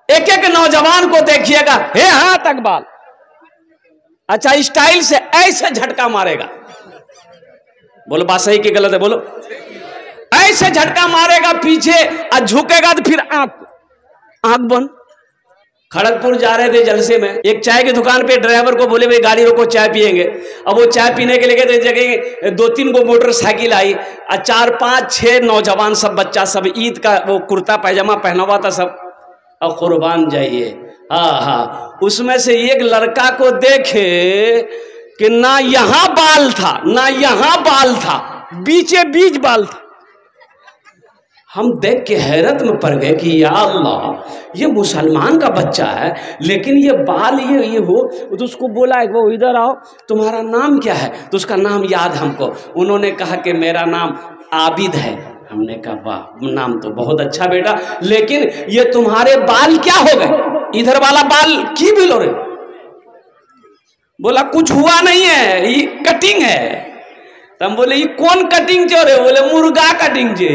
एक एक नौजवान को देखिएगा, हे हां तक बाल, अच्छा स्टाइल से ऐसे झटका मारेगा। बोलो बात सही कि गलत है? बोलो। ऐसे झटका मारेगा पीछे और झुकेगा तो फिर आंख बंद। खड़गपुर जा रहे थे जलसे में, एक चाय की दुकान पे ड्राइवर को बोले भाई गाड़ी रोको, चाय पियेंगे। अब वो चाय पीने के लिए गए, जगह 2-3 को मोटरसाइकिल आई और 4-5-6 नौजवान, सब बच्चा, सब ईद का वो कुर्ता पैजामा पहना हुआ था सब। अब कुर्बान जाइए, हाँ, उसमें से एक लड़का को देखे कि ना यहां बाल था ना यहां बाल था, बीचे बीच बाल था। हम देख के हैरत में पड़ गए कि या अल्लाह, ये मुसलमान का बच्चा है लेकिन ये बाल ये हो। तो उसको बोला एक वो इधर आओ, तुम्हारा नाम क्या है? तो उसका नाम याद हमको, उन्होंने कहा कि मेरा नाम आबिद है। हमने कहा वाह, नाम तो बहुत अच्छा बेटा, लेकिन ये तुम्हारे बाल क्या हो गए? इधर वाला बाल की भी लो रे? बोला कुछ हुआ नहीं है, ये कटिंग है। तो हम बोले ये कौन कटिंग जो रे? बोले मुर्गा कटिंग जो।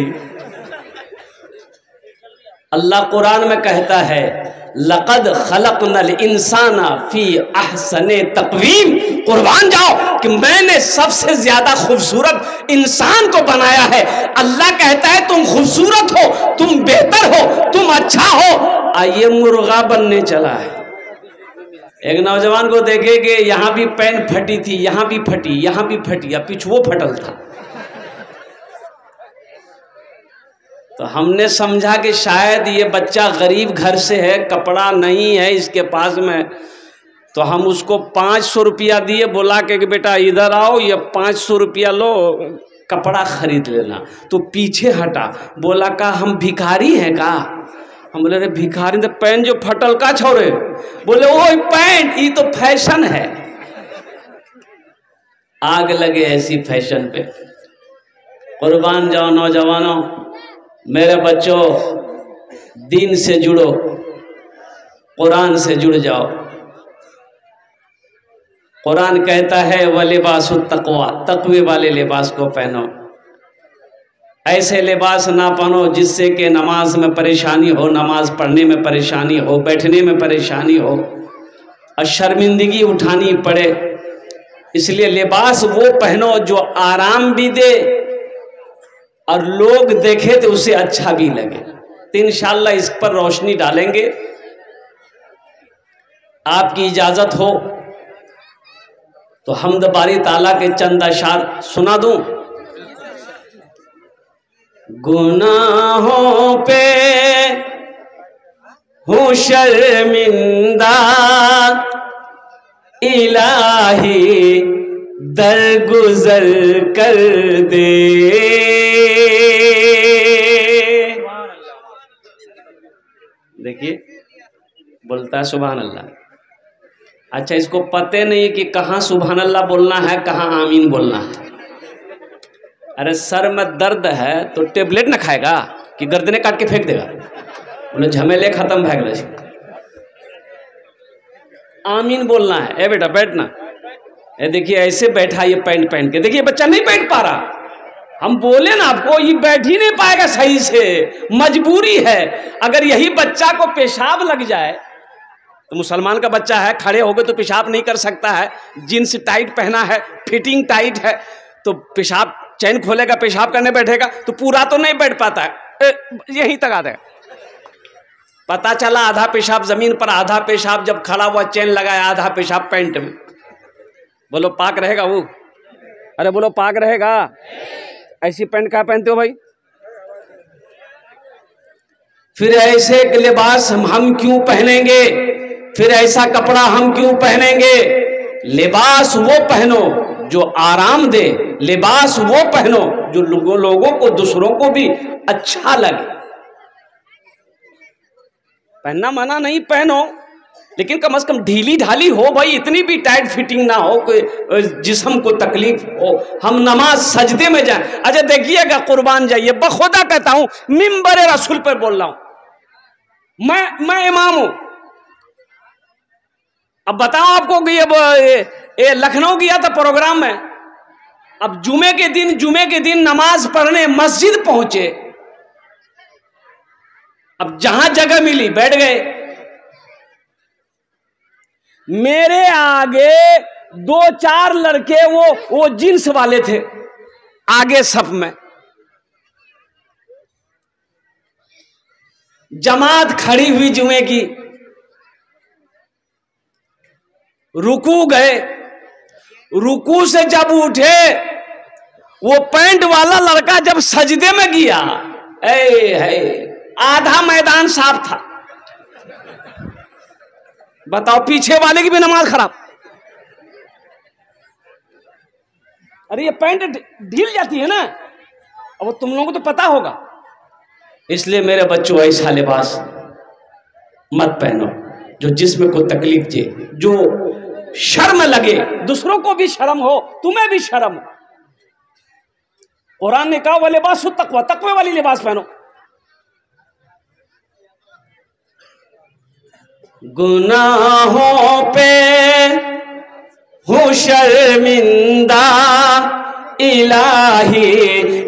अल्लाह कुरान में कहता है लक़द खलक़नल इंसाना फी अहसने तक़वीम। कुर्बान जाओ कि मैंने सबसे ज्यादा खूबसूरत इंसान को बनाया है। अल्लाह कहता है तुम खूबसूरत हो, तुम बेहतर हो, तुम अच्छा हो, आइए मुर्गा बनने चला है। एक नौजवान को देखे कि यहाँ भी पैंट फटी थी, यहाँ भी फटी, यहाँ भी फटी, अब पिछुओ फटल था। तो हमने समझा कि शायद ये बच्चा गरीब घर से है, कपड़ा नहीं है इसके पास में। तो हम उसको 500 रुपया दिए, बोला कि बेटा इधर आओ, ये 500 रुपया लो, कपड़ा खरीद लेना। तो पीछे हटा, बोला का हम भिखारी हैं का? हम बोले अरे भिखारी तो पैंट जो फटल का छोड़े? बोले वो पैंट ये तो फैशन है। आग लगे ऐसी फैशन पे। कुर्बान जाओ नौजवानों, मेरे बच्चों, दीन से जुड़ो, कुरान से जुड़ जाओ। कुरान कहता है व लिबासुत तक़वा, तक़वे वाले लिबास को पहनो। ऐसे लिबास ना पहनो जिससे कि नमाज में परेशानी हो, नमाज पढ़ने में परेशानी हो, बैठने में परेशानी हो और शर्मिंदगी उठानी पड़े। इसलिए लिबास वो पहनो जो आराम भी दे और लोग देखे तो उसे अच्छा भी लगे। तो इंशाअल्लाह इस पर रोशनी डालेंगे। आपकी इजाजत हो तो हम्द बारी ताला के चंद अशार सुना दूं। गुनाहों पे हूँ शर्मिंदा, इलाही दरगुजर कर दे। देखिए बोलता है सुभान अल्लाह। अच्छा, इसको पते नहीं कि कहाँ सुभान अल्लाह बोलना है, कहाँ आमीन बोलना है। अरे सर में दर्द है तो टेबलेट ना खाएगा कि गर्दने काट के फेंक देगा? बोले झमेले खत्म भै गए। आमीन बोलना है। ए बेटा बैठना। ए देखिए ऐसे बैठा ये पैंट पहन के, देखिए बच्चा नहीं बैठ पा रहा। हम बोले ना आपको, ये बैठ ही नहीं पाएगा सही से, मजबूरी है। अगर यही बच्चा को पेशाब लग जाए, तो मुसलमान का बच्चा है, खड़े हो गए तो पेशाब नहीं कर सकता है, जींस टाइट पहना है, फिटिंग टाइट है, तो पेशाब चैन खोलेगा, पेशाब करने बैठेगा तो पूरा तो नहीं बैठ पाता है, यहीं तक आता है। पता चला आधा पेशाब जमीन पर, आधा पेशाब जब खड़ा हुआ चैन लगाया, आधा पेशाब पैंट में। बोलो पाक रहेगा वो? अरे बोलो पाक रहेगा? ऐसी पैंट क्या पहनते हो भाई? फिर ऐसे लिबास हम क्यों पहनेंगे? फिर ऐसा कपड़ा हम क्यों पहनेंगे? लिबास वो पहनो जो आराम दे, लिबास वो पहनो जो लोगों को, दूसरों को भी अच्छा लगे। पहनना मना नहीं, पहनो, लेकिन कम से कम ढीली ढाली हो भाई, इतनी भी टाइट फिटिंग ना हो कि जिस्म को तकलीफ हो। हम नमाज सजदे में जाएं। अच्छा देखिएगा, कुर्बान जाइए, बखुदा कहता हूं, मिंबर रसूल पर बोल रहा हूं। मैं इमाम हूं। अब बताओ आपको कि अब लखनऊ गया था प्रोग्राम में, अब जुमे के दिन नमाज पढ़ने मस्जिद पहुंचे। अब जहां जगह मिली बैठ गए। मेरे आगे 2-4 लड़के वो जींस वाले थे आगे सफ में, जमात खड़ी हुई जुमे की। रुकू गए, रुकू से जब उठे, वो पैंट वाला लड़का जब सजदे में गया, आधा मैदान साफ था। बताओ, पीछे वाले की भी नमाज खराब। अरे ये पैंट ढील जाती है ना, अब तुम लोगों को तो पता होगा। इसलिए मेरे बच्चों, ऐसा लिबास मत पहनो जो जिस्म को तकलीफ दे, जो शर्म लगे, दूसरों को भी शर्म हो, तुम्हें भी शर्म हो। कुरान ने कहा वो लिबास तकवा, तकवे वाली लिबास पहनो। गुनाहों पे हूँ शर्मिंदा, इलाही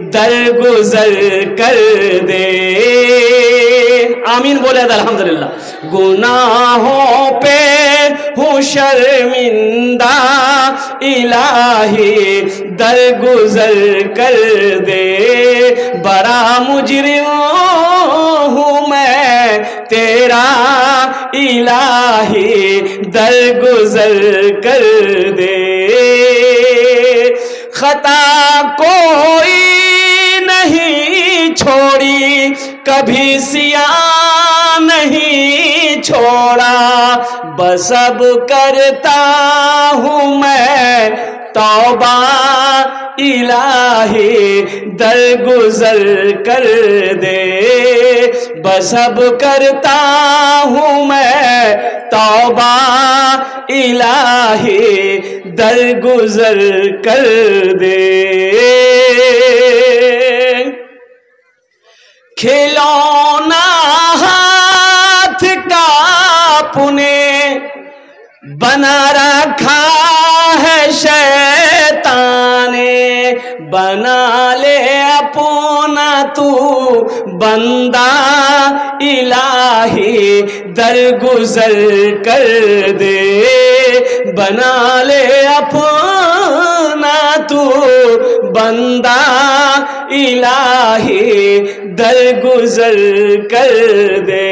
दरगुजर कर दे। आमीन बोले अल्हम्दुलिल्लाह। गुनाहों पे हूँ शर्मिंदा, इलाही दरगुजर कर दे। बड़ा मुजरिम हूँ मैं तेरा, इलाही दरगुजर कर दे। खता कोई नहीं छोड़ी, कभी सिया नहीं छोड़ा, बस अब करता हूँ मैं तौबा, इलाही दरगुजर कर दे। बस अब करता हूँ मैं तौबा, इलाही दरगुजर कर दे। खिलौना हाथ का पुने बना रखा है शैतान ने, बना ले अपना तू बंदा, इलाही दरगुजर कर दे। बना ले अपना तू बंदा, इलाही दरगुजर कर दे।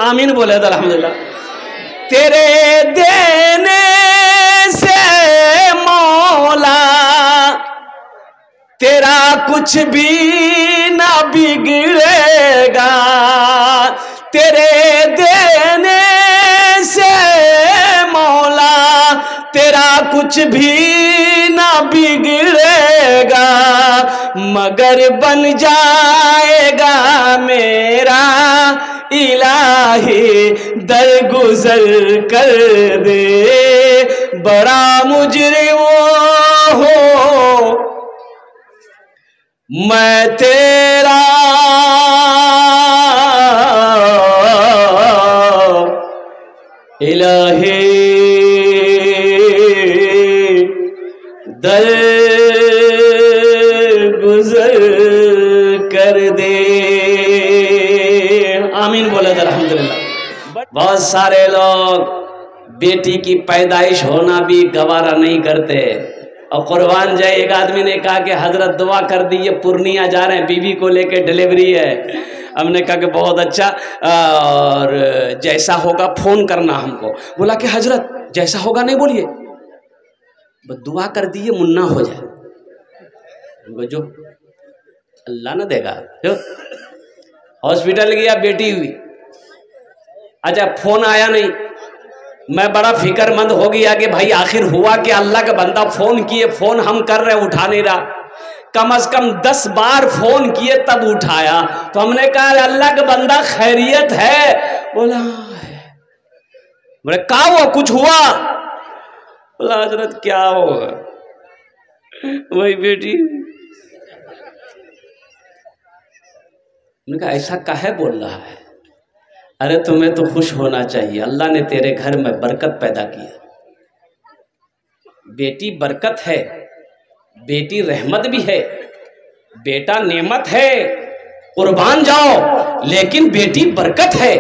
आमीन बोले अल्हम्दुलिल्लाह। तेरे देने से मौला तेरा कुछ भी ना बिगड़ेगा, तेरे देने से मौला तेरा कुछ भी ना बिगड़ेगा, मगर बन जाएगा मेरा, इलाही दरगुजर कर दे। बड़ा मुजरिम हो मैं तेरा, इलाही दरगुजर कर दे। आमीन बोला अल्हम्दुलिल्लाह। बहुत सारे लोग बेटी की पैदाइश होना भी गवारा नहीं करते, और कुर्बान जाए एक आदमी ने कहा कि हजरत दुआ कर दी, ये पूर्णिया जा रहे हैं, बीवी को लेके डिलीवरी है। हमने कहा कि बहुत अच्छा, और जैसा होगा फोन करना हमको। बोला कि हजरत जैसा होगा नहीं बोलिए, बस दुआ कर दिए मुन्ना हो जाए। जो अल्लाह ना देगा। जो हॉस्पिटल गया, बेटी हुई, अच्छा फोन आया नहीं, मैं बड़ा फिक्रमंद हो गया कि भाई आखिर हुआ कि अल्लाह का बंदा फोन किए, फोन हम कर रहे उठा नहीं रहा, कम से कम 10 बार फोन किए तब उठाया। तो हमने कहा अल्लाह का बंदा खैरियत है? बोला बोले क्या हुआ, कुछ हुआ? बोला हजरत क्या होगा, वही बेटी। मैंने कहा ऐसा काहे बोल रहा है? अरे तुम्हें तो खुश होना चाहिए, अल्लाह ने तेरे घर में बरकत पैदा किया। बेटी बरकत है, बेटी रहमत भी है, बेटा नेमत है, कुर्बान जाओ, लेकिन बेटी बरकत है,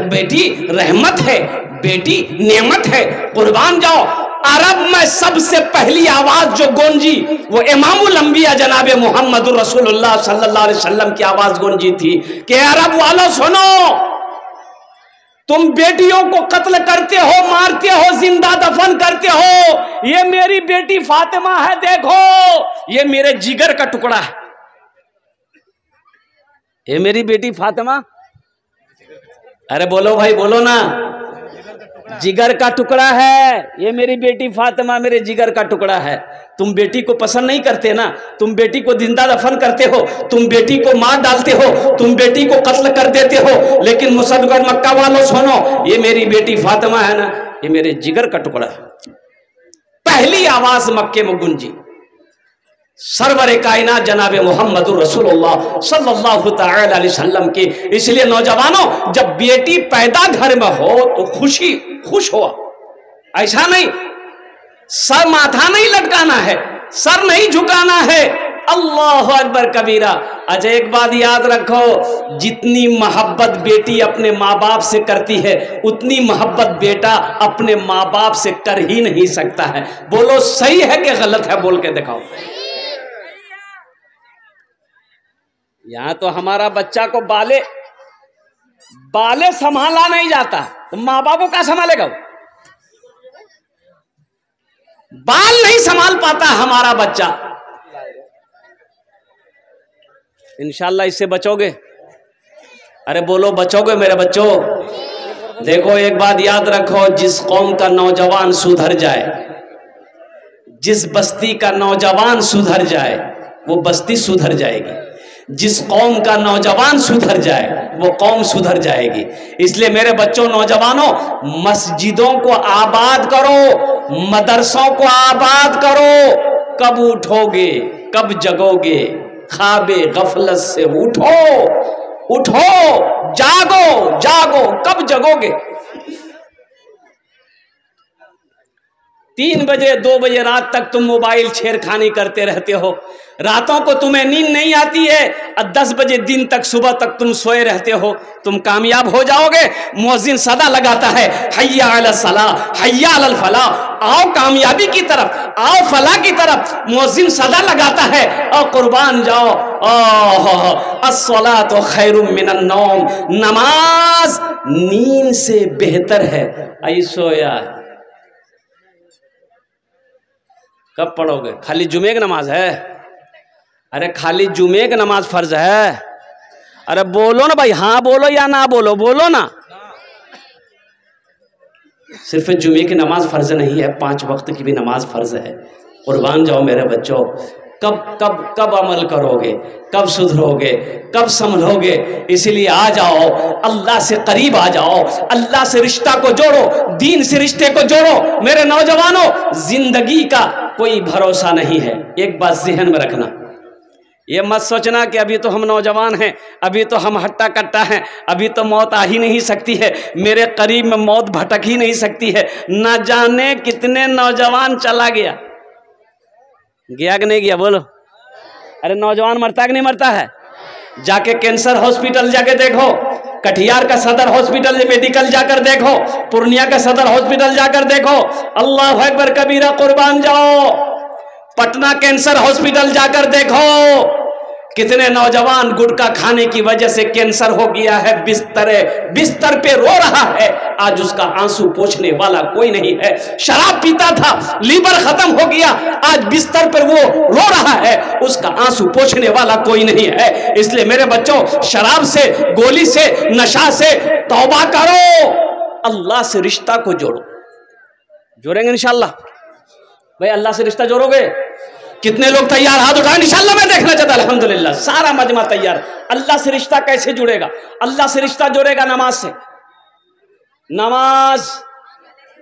बेटी रहमत है, बेटी नेमत है, कुर्बान जाओ। अरब में सबसे पहली आवाज जो गूंजी वो इमामुल अंबिया जनाबे मोहम्मद रसूलुल्लाह सल्लल्लाहु अलैहि वसल्लम की आवाज गूंजी थी कि अरब वालों सुनो, तुम बेटियों को कत्ल करते हो, मारते हो, जिंदा दफन करते हो। ये मेरी बेटी फातिमा है, देखो ये मेरे जिगर का टुकड़ा है। ये मेरी बेटी फातिमा, अरे बोलो भाई बोलो ना, जिगर का टुकड़ा है। ये मेरी बेटी फातिमा मेरे जिगर का टुकड़ा है। तुम बेटी को पसंद नहीं करते ना, तुम बेटी को जिंदा दफन करते हो, तुम बेटी को मार डालते हो, तुम बेटी को कत्ल कर देते हो। लेकिन मुसलमान मक्का वालों सुनो, ये मेरी बेटी फातिमा है ना, ये मेरे जिगर का टुकड़ा है। पहली आवाज मक्के में गूंजी सरवर कायनात जनाबे मोहम्मद रसूलुल्लाह सल्लल्लाहु तआला अलैहि वसल्लम की। इसलिए नौजवानों, जब बेटी पैदा घर में हो तो खुश हो, ऐसा नहीं सर माथा नहीं लटकाना है, सर नहीं झुकाना है। अल्लाह अकबर कबीरा। अच्छा एक बात याद रखो, जितनी मोहब्बत बेटी अपने माँ बाप से करती है उतनी मोहब्बत बेटा अपने माँ बाप से कर ही नहीं सकता है। बोलो सही है कि गलत है, बोल के दिखाओ। यहां तो हमारा बच्चा को बाले संभाला नहीं जाता, तो माँ बाप को क्या संभालेगा? बाल नहीं संभाल पाता हमारा बच्चा। इंशाल्लाह इससे बचोगे। अरे बोलो बचोगे मेरे बच्चों। देखो एक बात याद रखो, जिस कौम का नौजवान सुधर जाए, जिस बस्ती का नौजवान सुधर जाए वो बस्ती सुधर जाएगी। जिस कौम का नौजवान सुधर जाए वो कौम सुधर जाएगी। इसलिए मेरे बच्चों नौजवानों, मस्जिदों को आबाद करो, मदरसों को आबाद करो। कब उठोगे, कब जगोगे? ख्वाबे गफलत से उठो, उठो, जागो, जागो, कब जगोगे? 3 बजे 2 बजे रात तक तुम मोबाइल छेड़खानी करते रहते हो, रातों को तुम्हें नींद नहीं आती है, और 10 बजे दिन तक सुबह तक तुम सोए रहते हो। तुम कामयाब हो जाओगे। मुअज्जिन सदा लगाता है, हय्या अला सलाह, हय्या अल फलाह, आओ कामयाबी की तरफ, आओ फलाह की तरफ। मुअज्जिन सदा लगाता है, और कुर्बान जाओ, अस्सलातु खैरुम मिनन नौम, नमाज नींद से बेहतर है। आई सोया कब पढ़ोगे? खाली जुमे की नमाज है? अरे खाली जुमे की नमाज फर्ज है? अरे बोलो ना भाई, हाँ बोलो या ना बोलो, बोलो ना। सिर्फ जुमे की नमाज फर्ज नहीं है, 5 वक्त की भी नमाज फर्ज है। कुर्बान जाओ मेरे बच्चों। कब कब कब अमल करोगे? कब सुधरोगे? कब संभलोगे? इसीलिए आ जाओ, अल्लाह से करीब आ जाओ, अल्लाह से रिश्ता को जोड़ो, दीन से रिश्ते को जोड़ो। मेरे नौजवानों, जिंदगी का कोई भरोसा नहीं है। एक बात ज़हन में रखना, ये मत सोचना कि अभी तो हम नौजवान हैं, अभी तो हम हट्टा कट्टा हैं, अभी तो मौत आ ही नहीं सकती है, मेरे करीब में मौत भटक ही नहीं सकती है। न जाने कितने नौजवान चला गया कि नहीं गया? बोलो। अरे नौजवान मरता कि नहीं मरता है? जाके कैंसर हॉस्पिटल जाके देखो, कटिहार का सदर हॉस्पिटल मेडिकल जाकर देखो, पूर्णिया का सदर हॉस्पिटल जाकर देखो। अल्लाह अकबर कबीरा, कुर्बान जाओ। पटना कैंसर हॉस्पिटल जाकर देखो, कितने नौजवान गुटखा खाने की वजह से कैंसर हो गया है, बिस्तर पे रो रहा है, आज उसका आंसू पोंछने वाला कोई नहीं है। शराब पीता था, लीवर खत्म हो गया, आज बिस्तर पर वो रो रहा है, उसका आंसू पोंछने वाला कोई नहीं है। इसलिए मेरे बच्चों, शराब से, गोली से, नशा से तौबा करो, अल्लाह से रिश्ता को जोड़ो। जोड़ेंगे इंशाल्लाह? भाई अल्लाह से रिश्ता जोड़ोगे? कितने लोग तैयार? हाथ उठाएं, इंशाल्लाह मैं देखना चाहता। अल्हम्दुलिल्लाह सारा मजमा तैयार। अल्लाह से रिश्ता कैसे जुड़ेगा? अल्लाह से रिश्ता जुड़ेगा नमाज से। नमाज,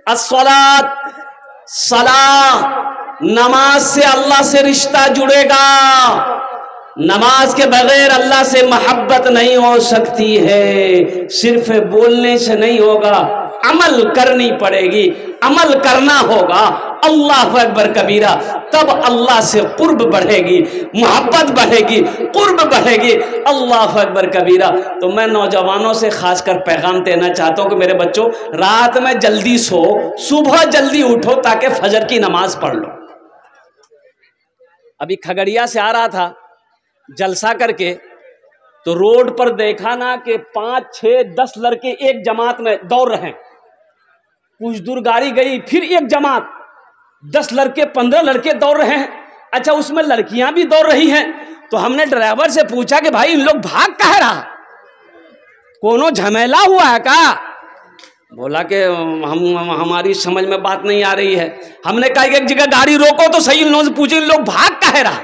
अस्सलात, सलाह, नमाज से अल्लाह से रिश्ता जुड़ेगा। नमाज के बगैर अल्लाह से मोहब्बत नहीं हो सकती है। सिर्फ बोलने से नहीं होगा, अमल करनी पड़ेगी, अमल करना होगा। अल्लाह अकबर कबीरा, तब अल्लाह से कुर्ब बढ़ेगी, मोहब्बत बढ़ेगी, कुर्ब बढ़ेगी। अल्लाह अकबर कबीरा। तो मैं नौजवानों से खासकर पैगाम देना चाहता हूं कि मेरे बच्चों, रात में जल्दी सो, सुबह जल्दी उठो ताकि फजर की नमाज पढ़ लो। अभी खगड़िया से आ रहा था जलसा करके, तो रोड पर देखा ना कि 5, 6, 10 लड़के एक जमात में दौड़ रहे हैं। कुछ दूर गाड़ी गई, फिर एक जमात, 10 लड़के 15 लड़के दौड़ रहे हैं। अच्छा, उसमें लड़कियां भी दौड़ रही हैं। तो हमने ड्राइवर से पूछा कि भाई इन लोग भाग कह रहा, कोनो झमेला हुआ है क्या? बोला कि हमारी समझ में बात नहीं आ रही है। हमने कहा कि एक जगह गाड़ी रोको तो सही, इन लोगों से पूछे इन लोग भाग कह रहा।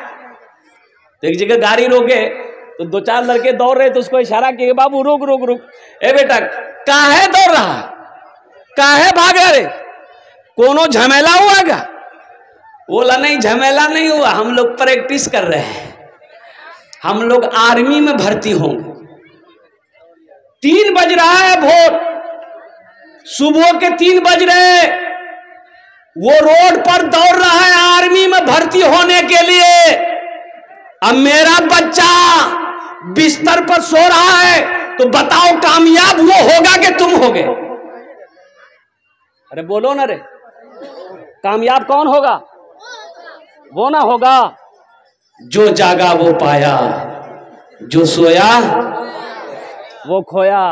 तो एक जगह गाड़ी रोके तो 2-4 लड़के दौड़ रहे, तो उसको इशारा किया, बाबू रुक रुक रुक, ए बेटा काहे दौड़ रहा, काहे भाग रहे, कोनो झमेला हुआ क्या? बोला नहीं, झमेला नहीं हुआ, हम लोग प्रैक्टिस कर रहे हैं, हम लोग आर्मी में भर्ती होंगे। 3 बज रहा है भोर, सुबह के 3 बज रहे, वो रोड पर दौड़ रहा है आर्मी में भर्ती होने के लिए। अब मेरा बच्चा बिस्तर पर सो रहा है, तो बताओ कामयाब वो होगा कि तुम होगे? अरे बोलो ना रे, कामयाब कौन होगा? वो ना होगा जो जागा वो पाया, जो सोया वो खोया।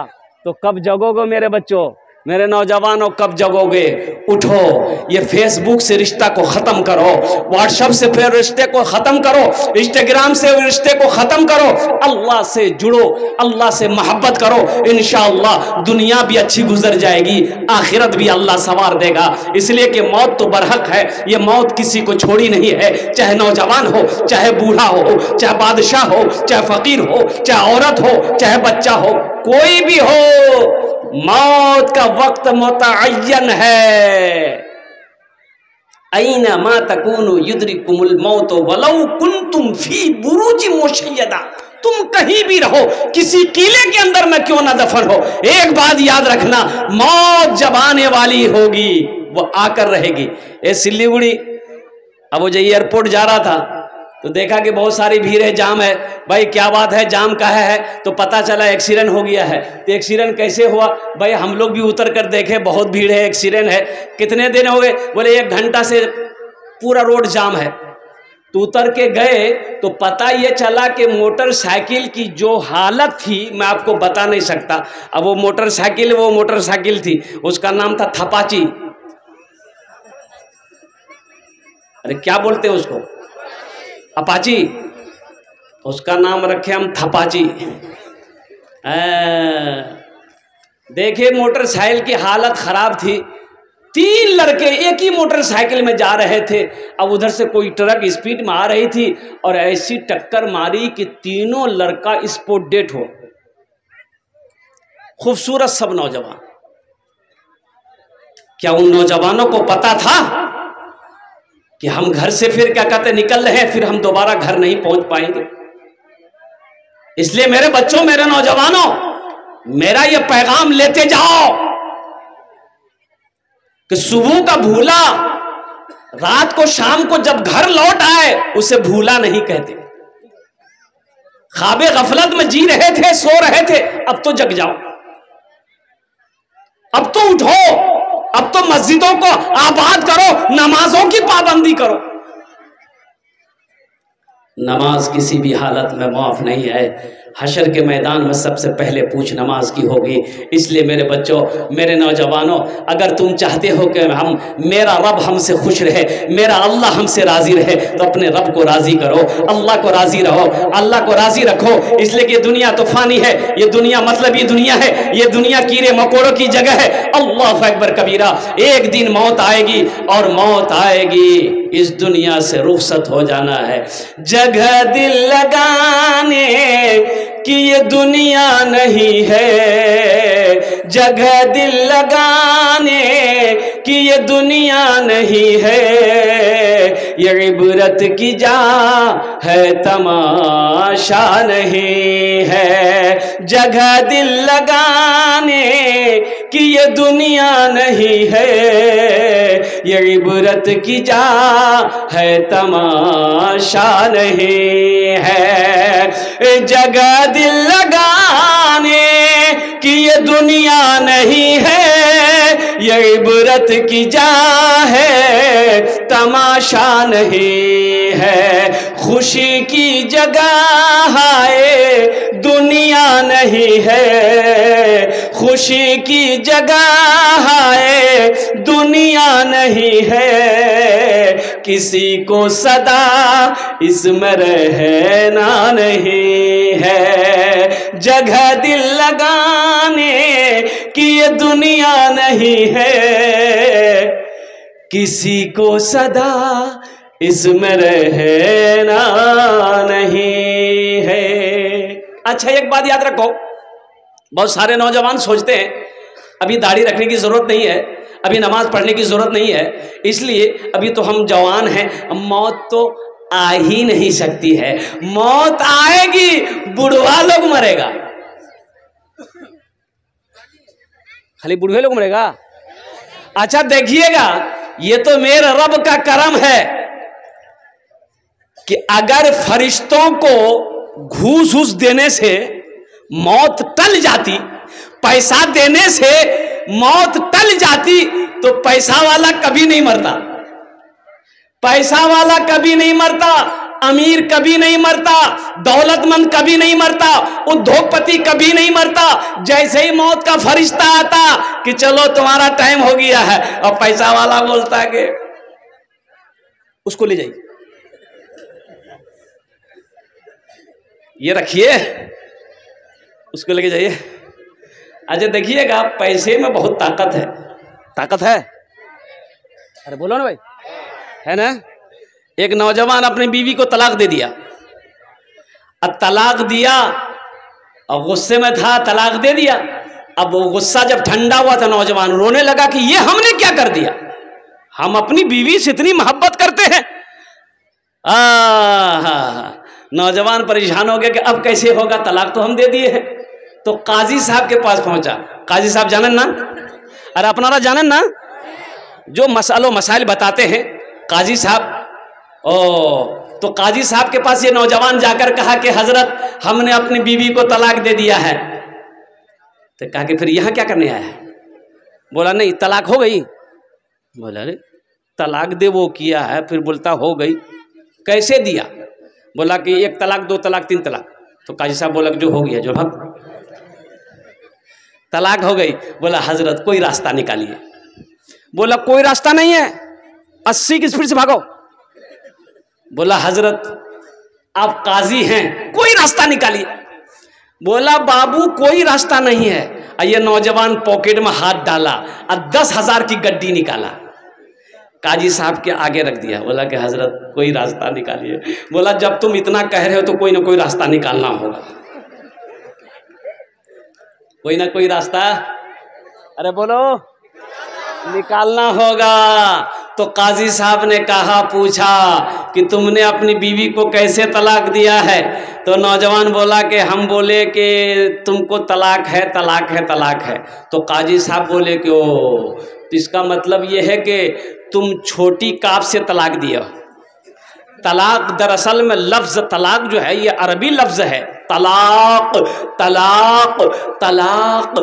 तो कब जगोगे मेरे बच्चों, मेरे नौजवानों, कब जगोगे? उठो, ये फेसबुक से रिश्ता को खत्म करो, व्हाट्सएप से फिर रिश्ते को खत्म करो, इंस्टाग्राम से रिश्ते को खत्म करो, अल्लाह से जुड़ो, अल्लाह से मोहब्बत करो। इंशाअल्लाह दुनिया भी अच्छी गुजर जाएगी, आखिरत भी अल्लाह संवार देगा। इसलिए कि मौत तो बरहक है, ये मौत किसी को छोड़ी नहीं है। चाहे नौजवान हो, चाहे बूढ़ा हो, चाहे बादशाह हो, चाहे फकीर हो, चाहे औरत हो, चाहे बच्चा हो, कोई भी हो, मौत का वक्त मुतअय्यन है। ऐना मा तकूनु युद्रिकुमुल मौत वलौ कुंतुम फी बुरूज मुशय्यदा। तुम कहीं भी रहो, किसी किले के अंदर में क्यों ना दफन हो, एक बात याद रखना, मौत जब आने वाली होगी वो आकर रहेगी। ए सिलीगुड़ी, अब वो जो एयरपोर्ट जा रहा था तो देखा कि बहुत सारी भीड़ है, जाम है। भाई क्या बात है, जाम का है? तो पता चला एक्सीडेंट हो गया है। तो एक्सीडेंट कैसे हुआ? भाई हम लोग भी उतर कर देखे, बहुत भीड़ है, एक्सीडेंट है। कितने दिन हो गए? बोले 1 घंटा से पूरा रोड जाम है। तो उतर के गए तो पता ये चला कि मोटरसाइकिल की जो हालत थी मैं आपको बता नहीं सकता। अब वो मोटरसाइकिल थी, उसका नाम था थपाची। अरे क्या बोलते हैं उसको, अपाची, उसका नाम रखे हम थपाची। देखिए मोटरसाइकिल की हालत खराब थी। 3 लड़के एक ही मोटरसाइकिल में जा रहे थे। अब उधर से कोई ट्रक स्पीड में आ रही थी और ऐसी टक्कर मारी कि तीनों लड़का स्पॉट डेड हो। खूबसूरत सब नौजवान। क्या उन नौजवानों को पता था कि हम घर से फिर क्या कहते निकल रहे हैं, फिर हम दोबारा घर नहीं पहुंच पाएंगे? इसलिए मेरे बच्चों, मेरे नौजवानों, मेरा ये पैगाम लेते जाओ कि सुबह का भूला रात को, शाम को जब घर लौट आए उसे भूला नहीं कहते। ख्वाबे गफलत में जी रहे थे, सो रहे थे, अब तो जग जाओ, अब तो उठो, अब तो मस्जिदों को आबाद करो, नमाजों की पाबंदी करो। नमाज किसी भी हालत में माफ नहीं है। हशर के मैदान में सबसे पहले पूछ नमाज की होगी। इसलिए मेरे बच्चों, मेरे नौजवानों, अगर तुम चाहते हो कि मेरा रब हमसे खुश रहे, मेरा अल्लाह हमसे राजी रहे, तो अपने रब को राजी करो, अल्लाह को राजी रहो, अल्लाह को राजी रखो। इसलिए कि दुनिया तूफानी है, ये दुनिया मतलब ये दुनिया है, ये दुनिया कीड़े मकोड़ों की जगह है। अल्लाह अकबर कबीरा। एक दिन मौत आएगी और मौत आएगी, इस दुनिया से रुखसत हो जाना है। जगह दिल लगाने कि ये दुनिया नहीं है, जगह दिल लगाने कि ये दुनिया नहीं है, ये इबरत की जा है, तमाशा नहीं है। जगह दिल लगाने कि ये दुनिया नहीं है, ये इबरत की जा है, तमाशा नहीं है। जगह दिल लगाने कि ये दुनिया नहीं है, ये इबरत की जा है, तमाशा नहीं है। खुशी की जगह है, दुनिया नहीं है, खुशी की जगह है, दुनिया नहीं है। किसी को सदा इसमें रहना नहीं है, जगह दिल लगाने कि ये दुनिया नहीं है, किसी को सदा इसमें रहना नहीं है। अच्छा, एक बात याद रखो, बहुत सारे नौजवान सोचते हैं अभी दाढ़ी रखने की जरूरत नहीं है, अभी नमाज पढ़ने की जरूरत नहीं है, इसलिए अभी तो हम जवान हैं, मौत तो आ ही नहीं सकती है। मौत आएगी, बुढ़वा लोग मरेगा, खाली बुढ़वे लोग मरेगा। अच्छा देखिएगा, ये तो मेरे रब का करम है कि अगर फरिश्तों को घूस घूस देने से मौत टल जाती, पैसा देने से मौत टल जाती, तो पैसा वाला कभी नहीं मरता, पैसा वाला कभी नहीं मरता, अमीर कभी नहीं मरता, दौलतमंद कभी नहीं मरता, उद्योगपति कभी नहीं मरता। जैसे ही मौत का फरिश्ता आता कि चलो तुम्हारा टाइम हो गया है, और पैसा वाला बोलता है कि उसको ले जाइए, ये रखिए, उसको लेके जाइए। अच्छा देखिएगा, पैसे में बहुत ताकत है, ताकत है, अरे बोलो ना भाई, है ना। एक नौजवान अपनी बीवी को तलाक दे दिया, अब तलाक दिया और गुस्से में था, तलाक दे दिया। अब वो गुस्सा जब ठंडा हुआ था, नौजवान रोने लगा कि ये हमने क्या कर दिया, हम अपनी बीवी से इतनी मोहब्बत करते हैं। नौजवान परेशान हो गया कि अब कैसे होगा, तलाक तो हम दे दिए हैं। तो काजी साहब के पास पहुंचा। काजी साहब जानन ना, अरे अपनारा जानन ना, जो मसाइल बताते हैं काजी साहब। तो काजी साहब के पास ये नौजवान जाकर कहा कि हजरत हमने अपनी बीवी को तलाक दे दिया है। तो कहा कि फिर यहाँ क्या करने आया है? बोला नहीं, तलाक हो गई। बोला अरे तलाक दे वो किया है, फिर बोलता हो गई, कैसे दिया? बोला कि 1 तलाक 2 तलाक 3 तलाक। तो काजी साहब बोला जो हो गया, जो भग तलाक हो गई। बोला हजरत कोई रास्ता निकालिए। बोला कोई रास्ता नहीं है, 80 की स्पीड से भागो। बोला हजरत आप काजी हैं, कोई रास्ता निकालिए। बोला बाबू कोई रास्ता नहीं है। ये नौजवान पॉकेट में हाथ डाला और 10,000 की गड्डी निकाला, काजी साहब के आगे रख दिया। बोला कि हजरत कोई रास्ता निकालिए। बोला जब तुम इतना कह रहे हो तो कोई ना कोई रास्ता निकालना होगा, कोई ना कोई रास्ता, अरे बोलो, निकालना होगा। तो काजी साहब ने कहा, पूछा कि तुमने अपनी बीवी को कैसे तलाक दिया है? तो नौजवान बोला कि हम बोले कि तुमको तलाक है, तलाक है, तलाक है। तो काजी साहब बोले कि ओ, तो इसका मतलब ये है कि तुम छोटी काफ से तलाक दिया। तलाक दरअसल में लफ्ज तलाक जो है ये अरबी लफ्ज है, तलाक तलाक तलाक।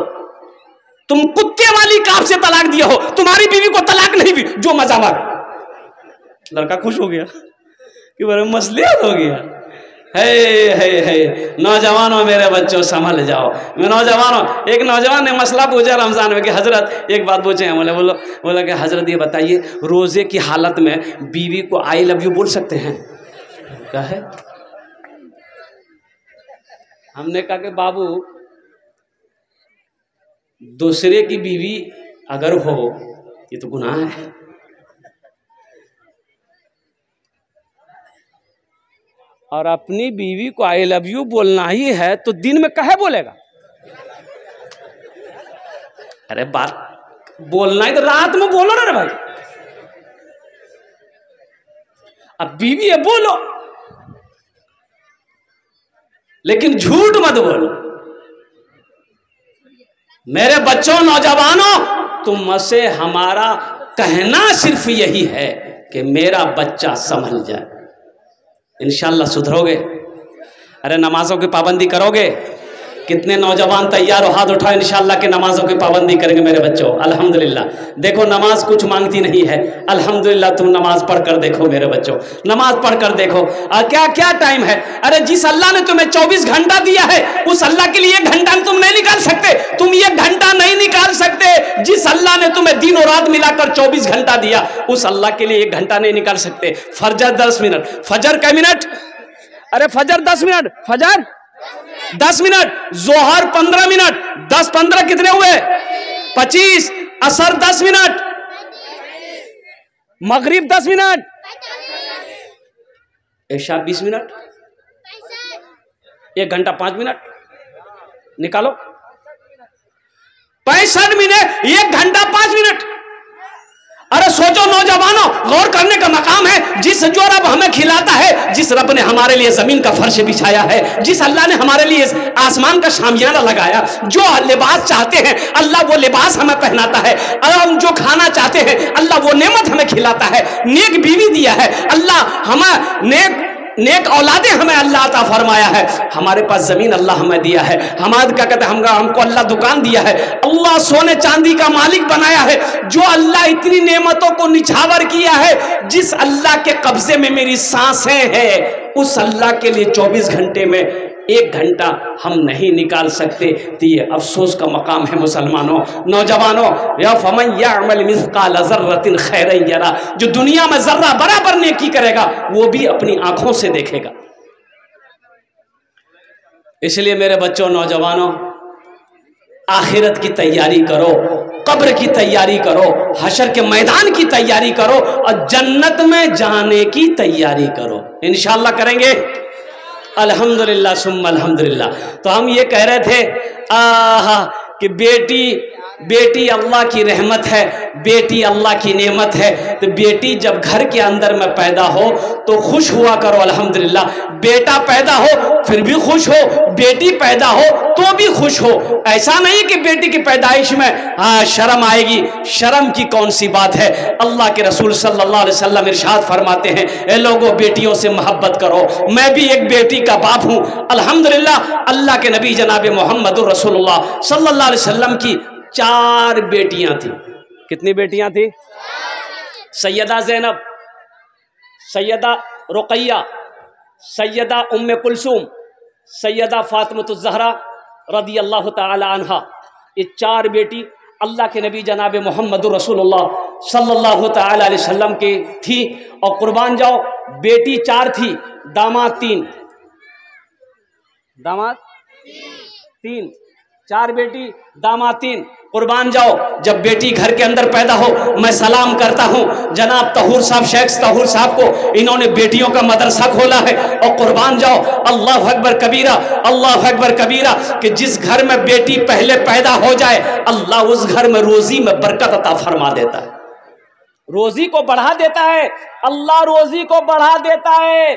तुम कुत्ते वाली काफ से तलाक दिया हो, तुम्हारी बीवी को तलाक नहीं भी, जो मजा मार। लड़का खुश हो गया कि बड़े मसले हो गया। है नौजवानों मेरे बच्चों संभल जाओ। मैं नौजवानों, एक नौजवान ने मसला पूछा रमजान में कि हजरत एक बात पूछे हैं। बोला कि हजरत ये बताइए रोजे की हालत में बीवी को आई लव यू बोल सकते हैं? क्या है? हमने कहा कि बाबू दूसरे की बीवी अगर हो ये तो गुनाह है। और अपनी बीवी को आई लव यू बोलना ही है तो दिन में कहे बोलेगा? अरे बात बोलना ही तो रात में बोलो ना रे भाई। अब बीवी है बोलो, लेकिन झूठ मत बोलो। मेरे बच्चों, नौजवानों, तुम से हमारा कहना सिर्फ यही है कि मेरा बच्चा संभल जाए। इंशाल्लाह सुधरोगे। अरे नमाजों की पाबंदी करोगे? कितने नौजवान तैयार हो? हाथ उठाओ। इंशाल्लाह के नमाजों की पाबंदी करेंगे मेरे बच्चों। अल्हम्दुलिल्लाह। देखो नमाज कुछ मांगती नहीं है। अल्हम्दुलिल्लाह तुम नमाज पढ़ कर देखो मेरे बच्चों, नमाज पढ़ कर देखो। क्या क्या टाइम है? अरे जिस अल्लाह ने तुम्हें 24 घंटा दिया है, उस अल्लाह के लिए 1 घंटा तुम नहीं निकाल सकते। तुम 1 घंटा नहीं निकाल सकते। जिस अल्लाह ने तुम्हें दिन और रात मिलाकर 24 घंटा दिया, उस अल्लाह के लिए 1 घंटा नहीं निकाल सकते। फजर 10 मिनट, फजर कै मिनट? अरे फजर 10 मिनट, फजर 10 मिनट, जोहर 15 मिनट, 10-15 कितने हुए? 25। असर 10 मिनट, मगरिब 10 मिनट, इशा 20 मिनट, 1 घंटा 5 मिनट निकालो। 65 मिनट, 1 घंटा 5 मिनट। अरे सोचो नौजवानों, गौर करने का मकाम है। जिस जो रब हमें खिलाता है, जिस रब ने हमारे लिए जमीन का फर्श बिछाया है, जिस अल्लाह ने हमारे लिए आसमान का शामियाना लगाया, जो लिबास चाहते हैं अल्लाह वो लिबास हमें पहनाता है, और हम जो खाना चाहते हैं अल्लाह वो नेमत हमें खिलाता है। नेक बीवी दिया है अल्लाह, हमें नेक औलादे हमें अल्लाह अता फरमाया है। हमारे पास जमीन अल्लाह हमें दिया है। हमारे क्या कहते हैं, हमको अल्लाह दुकान दिया है। अल्लाह सोने चांदी का मालिक बनाया है। जो अल्लाह इतनी नेमतों को निछावर किया है, जिस अल्लाह के कब्जे में मेरी सांसें हैं, उस अल्लाह के लिए 24 घंटे में 1 घंटा हम नहीं निकाल सकते। तो ये अफसोस का मकाम है मुसलमानों, नौजवानों। या फमन यअमल मिस्काल ज़र्रतिन खैरन यरा, जो दुनिया में जर्रा बराबर नेकी करेगा वो भी अपनी आंखों से देखेगा। इसलिए मेरे बच्चों, नौजवानों, आखिरत की तैयारी करो, कब्र की तैयारी करो, हशर के मैदान की तैयारी करो, और जन्नत में जाने की तैयारी करो। इंशाअल्लाह करेंगे। अल्हम्दुलिल्लाह सुम्मा अल्हम्दुलिल्लाह। तो हम ये कह रहे थे कि बेटी अल्लाह की रहमत है, बेटी अल्लाह की नेमत है। तो बेटी जब घर के अंदर में पैदा हो तो खुश हुआ करो अल्हम्दुलिल्लाह। बेटा पैदा हो फिर भी खुश हो, बेटी पैदा हो तो भी खुश हो। ऐसा नहीं कि बेटी की पैदाइश में शर्म आएगी। शर्म की कौन सी बात है? अल्लाह के रसूल सल्लल्लाहु अलैहि वसल्लम इरशाद फरमाते हैं, ए लोगों, बेटियों से मोहब्बत करो। मैं भी एक बेटी का बाप हूँ अल्हम्दुलिल्लाह। अल्लाह के नबी जनाब मोहम्मद रसूलुल्लाह सल्लल्लाहु अलैहि वसल्लम की 4 बेटियां थी। कितनी बेटियां थी? सैयदा ज़ैनब, सैयदा रुक़ैया, सैयदा उम्मे कुलसूम, सैयदा फातिमतुज़ ज़हरा रदी अल्लाह ताला अन्हा। ये 4 बेटी अल्लाह के नबी जनाब मोहम्मद रसूलुल्लाह सल्लल्लाहु ताला अलैहि वसल्लम की थी। और कुर्बान जाओ, बेटी 4 थी, दामाद 3, दामाद 3, 4 बेटी, दामाद 3। कुर्बान जाओ, जब बेटी घर के अंदर पैदा हो, मैं सलाम करता हूं जनाब तहूर साहब, शेख तहूर साहब को। इन्होंने बेटियों का मदरसा खोला है। और कुर्बान जाओ, अल्लाह अकबर कबीरा, अल्लाह अकबर कबीरा, कि जिस घर में बेटी पहले पैदा हो जाए अल्लाह उस घर में रोजी में बरकत अता फरमा देता है, रोजी को बढ़ा देता है। अल्लाह रोजी को बढ़ा देता है।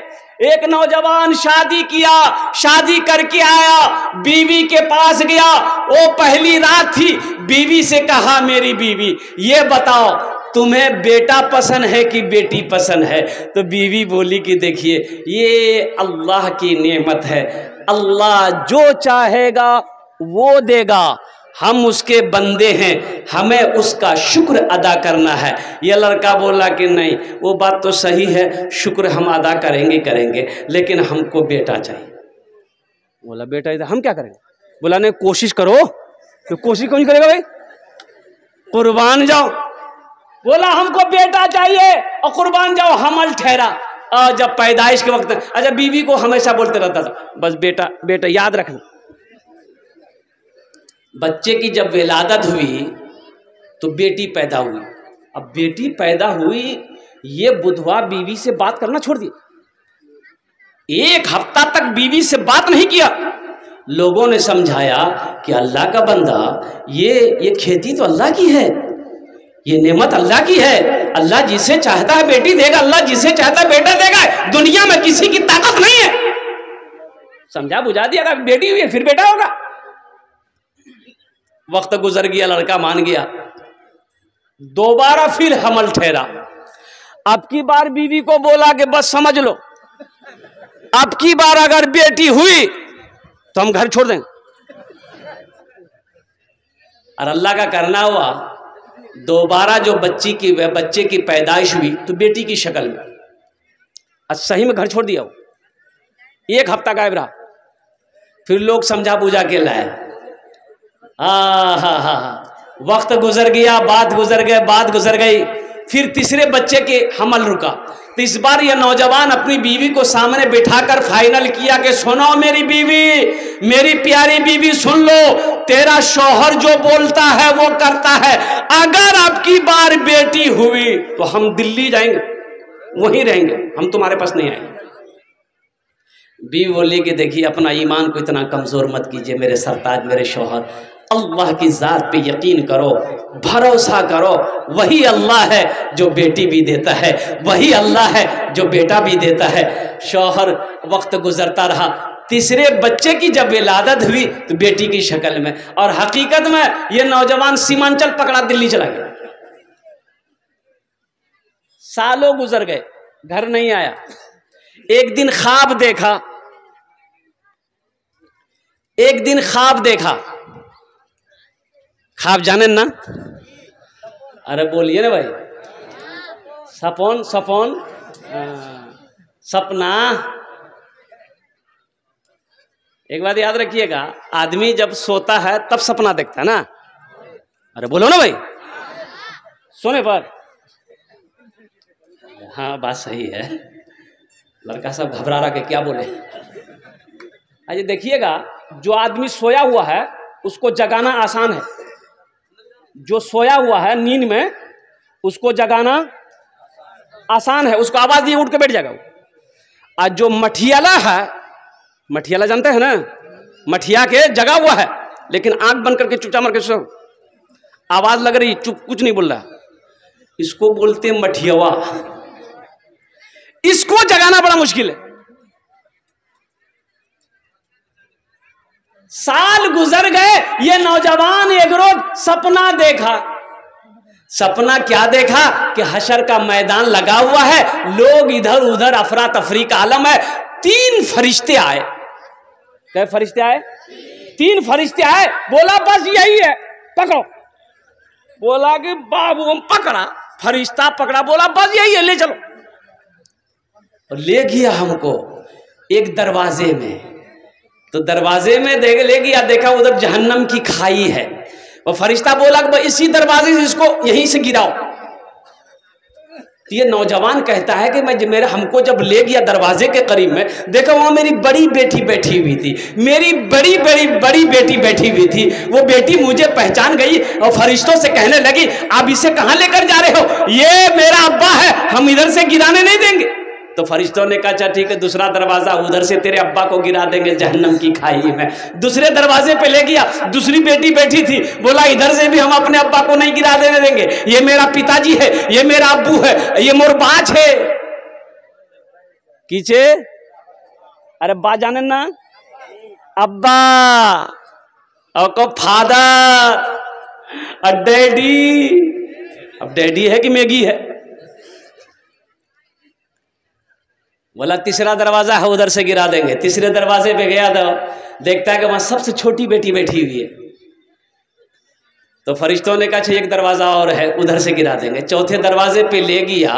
एक नौजवान शादी किया, शादी करके आया, बीवी के पास गया, वो पहली रात थी। बीवी से कहा, मेरी बीवी ये बताओ तुम्हें बेटा पसंद है कि बेटी पसंद है? तो बीवी बोली कि देखिए, ये अल्लाह की नेमत है, अल्लाह जो चाहेगा वो देगा, हम उसके बंदे हैं, हमें उसका शुक्र अदा करना है। ये लड़का बोला कि नहीं, वो बात तो सही है, शुक्र हम अदा करेंगे, लेकिन हमको बेटा चाहिए। बोला बेटा हम क्या करेंगे? बोला नहीं, कोशिश करो। तो कोशिश कौन करेगा भाई? कुर्बान जाओ। बोला हमको बेटा चाहिए, और कुर्बान जाओ हमल ठहरा। जब पैदाइश के वक्त, अच्छा, बीवी को हमेशा बोलते रहता था, बस बेटा बेटा याद रखना। बच्चे की जब विलादत हुई तो बेटी पैदा हुई। अब बेटी पैदा हुई, ये बुधवार बीवी से बात करना छोड़ दिया। 1 हफ्ता तक बीवी से बात नहीं किया। लोगों ने समझाया कि अल्लाह का बंदा, ये खेती तो अल्लाह की है, ये नेमत अल्लाह की है। अल्लाह जिसे चाहता है बेटी देगा, अल्लाह जिसे चाहता है बेटा देगा। दुनिया में किसी की ताकत नहीं है। समझा बुझा दिया, अगर बेटी हुई है फिर बेटा होगा। वक्त गुजर गया, लड़का मान गया, दोबारा फिर हमल ठहरा। अब की बार बीवी को बोला कि बस समझ लो, अब की बार अगर बेटी हुई तो हम घर छोड़ देंगे। और अल्लाह का करना हुआ, दोबारा जो बच्चे की पैदाइश हुई तो बेटी की शक्ल में, और सही में घर छोड़ दिया वो। 1 हफ्ता गायब रहा, फिर लोग समझा बूझा के लाए। वक्त गुजर गया, बात गुजर गई, फिर तीसरे बच्चे के हमल रुका। तो इस बार यह नौजवान अपनी बीवी को सामने बिठाकर फाइनल किया कि सुनो मेरी बीवी, मेरी प्यारी बीवी, सुन लो, तेरा शौहर जो बोलता है वो करता है। अगर आपकी बार बेटी हुई तो हम दिल्ली जाएंगे, वहीं रहेंगे, हम तुम्हारे पास नहीं आएंगे। बीवी बोली कि देखिए, अपना ईमान को इतना कमजोर मत कीजिए मेरे सरताज, मेरे शौहर, अल्लाह की ज़ात पे यकीन करो, भरोसा करो, वही अल्लाह है जो बेटी भी देता है, वही अल्लाह है जो बेटा भी देता है। शौहर वक्त गुजरता रहा, तीसरे बच्चे की जब विलादत हुई तो बेटी की शक्ल में, और हकीकत में ये नौजवान सीमांचल पकड़ा दिल्ली चला गया। सालों गुजर गए, घर नहीं आया। एक दिन ख्वाब देखा, ख्वाब जाने ना, अरे बोलिए ना भाई, सपना। एक बात याद रखिएगा, आदमी जब सोता है तब सपना देखता है ना। अरे बोलो ना भाई, सोने पर। हाँ बात सही है, लड़का सब घबरा रहा कि क्या बोले। अरे देखिएगा, जो आदमी सोया हुआ है उसको जगाना आसान है, जो सोया हुआ है नींद में उसको जगाना आसान है, उसको आवाज दिए उठ के बैठ जाएगा। और जो मठियाला है, मठियाला जानते हैं ना, मठिया के जगा हुआ है लेकिन आंख बंद करके चुपचाप मार के सो, आवाज लग रही, चुप, कुछ नहीं बोल रहा, इसको बोलते मठियावा। इसको जगाना बड़ा मुश्किल है। साल गुजर गए, ये नौजवान एक रोज सपना देखा। सपना क्या देखा कि हशर का मैदान लगा हुआ है, लोग इधर उधर, अफरा तफरी का आलम है। 3 फरिश्ते आए। क्या फरिश्ते आए? 3 फरिश्ते आए। बोला बस यही है, पकड़ो। बोला कि बाबू हम पकड़ा, फरिश्ता पकड़ा, बोला बस यही है, ले चलो। और ले गया हमको एक दरवाजे में, तो दरवाजे में ले गया, देखा उधर जहन्नम की खाई है। और फरिश्ता बोला कि इसी दरवाजे से इसको यहीं से गिराओ। ये नौजवान कहता है कि हमको जब ले गया दरवाजे के करीब में, देखा वहां मेरी बड़ी बेटी बैठी हुई थी, मेरी बड़ी बेटी बैठी हुई थी। वो बेटी मुझे पहचान गई और फरिश्तों से कहने लगी, आप इसे कहां लेकर जा रहे हो? ये मेरा अब्बा है, हम इधर से गिराने नहीं देंगे। तो फरिश्तों ने कहा अच्छा ठीक है, दूसरा दरवाजा, उधर से तेरे अब्बा को गिरा देंगे जहन्नम की खाई में। दूसरे दरवाजे पे ले गया, दूसरी बेटी बैठी थी, बोला इधर से भी हम अपने अब्बा को नहीं गिरा देने देंगे, ये मेरा पिताजी है, ये मेरा अब्बू है, ये मोर बाच है। कीचे अरे बा जाने ना, अब्बा और को फादर और डैडी। अब डैडी है कि मैगी है? बोला तीसरा दरवाजा है, उधर से गिरा देंगे। तीसरे दरवाजे पे गया तो देखता है कि वहां सबसे छोटी बेटी बैठी हुई है। तो फरिश्तों ने कहा एक दरवाजा और है, उधर से गिरा देंगे। चौथे दरवाजे पे ले गया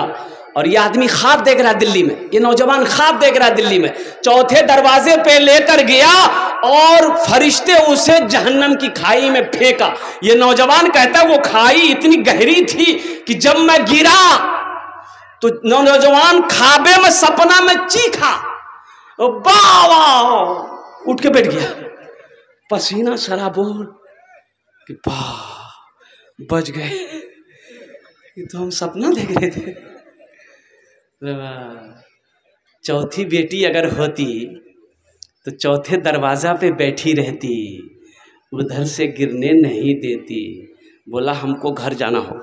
और ये आदमी ख्वाब देख रहा दिल्ली में, ये नौजवान ख्वाब देख रहा दिल्ली में। चौथे दरवाजे पे लेकर गया और फरिश्ते उसे जहन्नम की खाई में फेंका। ये नौजवान कहता वो खाई इतनी गहरी थी कि जब मैं गिरा तो नौजवान खाबे में, सपना में चीखा, बाबा, उठ के बैठ गया, पसीना सराबोर कि बच गए, ये तो हम सपना देख रहे थे। चौथी बेटी अगर होती तो चौथे दरवाजा पे बैठी रहती, उधर से गिरने नहीं देती। बोला हमको घर जाना हो।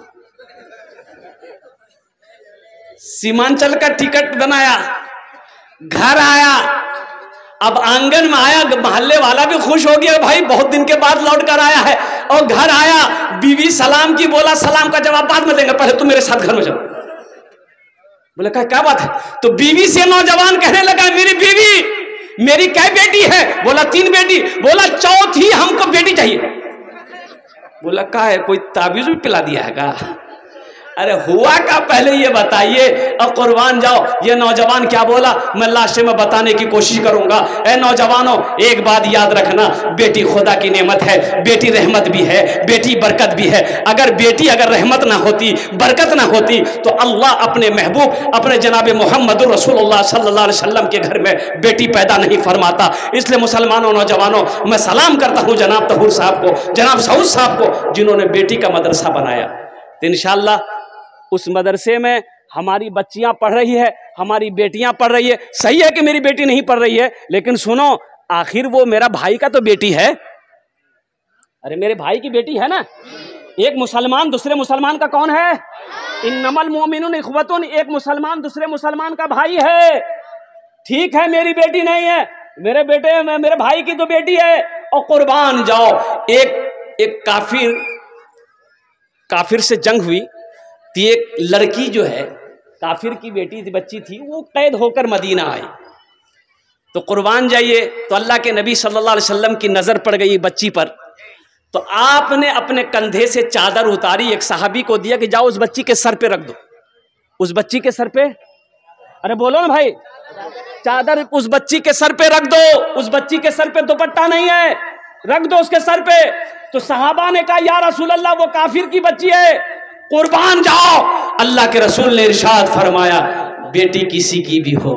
सीमांचल का टिकट बनाया, घर आया अब आंगन में आया, मोहल्ले वाला भी खुश हो गया, भाई बहुत दिन के बाद लौट कर आया है। और घर आया, बीवी सलाम की, बोला सलाम का जवाब बाद में देंगे, पहले तुम मेरे साथ घर में चलो। बोले क्या बात है? तो बीवी से नौजवान कहने लगा, मेरी बीवी, मेरी क्या बेटी है? बोला 3 बेटी। बोला चौथी हमको बेटी चाहिए। बोला क्या है, कोई ताबीज भी पिला दिया है क्या? अरे हुआ क्या पहले ये बताइए। और कुर्बान जाओ, ये नौजवान क्या बोला, मैं लास्ट में बताने की कोशिश करूंगा। ए नौजवानों, एक बात याद रखना, बेटी खुदा की नेमत है, बेटी रहमत भी है, बेटी बरकत भी है। अगर बेटी अगर रहमत ना होती, बरकत ना होती, तो अल्लाह अपने महबूब, अपने जनाब मोहम्मद रसूलुल्लाह सल्लल्लाहु अलैहि वसल्लम के घर में बेटी पैदा नहीं फरमाता। इसलिए मुसलमानों, नौजवानों, मैं सलाम करता हूँ जनाब तहूर साहब को, जनाब सऊद साहब को, जिन्होंने बेटी का मदरसा बनाया। तो इंशाअल्लाह उस मदरसे में हमारी बच्चियां पढ़ रही है, हमारी बेटियां पढ़ रही है। सही है कि मेरी बेटी नहीं पढ़ रही है, लेकिन सुनो, आखिर वो मेरा भाई का तो बेटी है। अरे मेरे भाई की बेटी है ना। एक मुसलमान दूसरे मुसलमान का कौन है? इन्नमल मोमिनून इख्वतुन, एक मुसलमान दूसरे मुसलमान का भाई है। ठीक है, मेरी बेटी नहीं है, मेरे बेटे, मेरे भाई की तो बेटी है। और कुर्बान जाओ, एक काफिर से जंग हुई, तो एक लड़की जो है, काफिर की बेटी थी, बच्ची थी, वो कैद होकर मदीना आई। तो कुर्बान जाइए, तो अल्लाह के नबी सल्लल्लाहु अलैहि वसल्लम की नजर पड़ गई बच्ची पर। तो आपने अपने कंधे से चादर उतारी, एक सहाबी को दिया कि जाओ उस बच्ची के सर पे रख दो। उस बच्ची के सर पे, अरे बोलो ना भाई, चादर उस बच्ची के सर पे रख दो। उस बच्ची के सर पे दुपट्टा नहीं है, रख दो उसके सर पे। तो सहाबा ने कहा, या रसूल अल्लाह, वो काफिर की बच्ची है। कुर्बान जाओ, अल्लाह के रसूल ने इरशाद फरमाया, बेटी किसी की भी हो,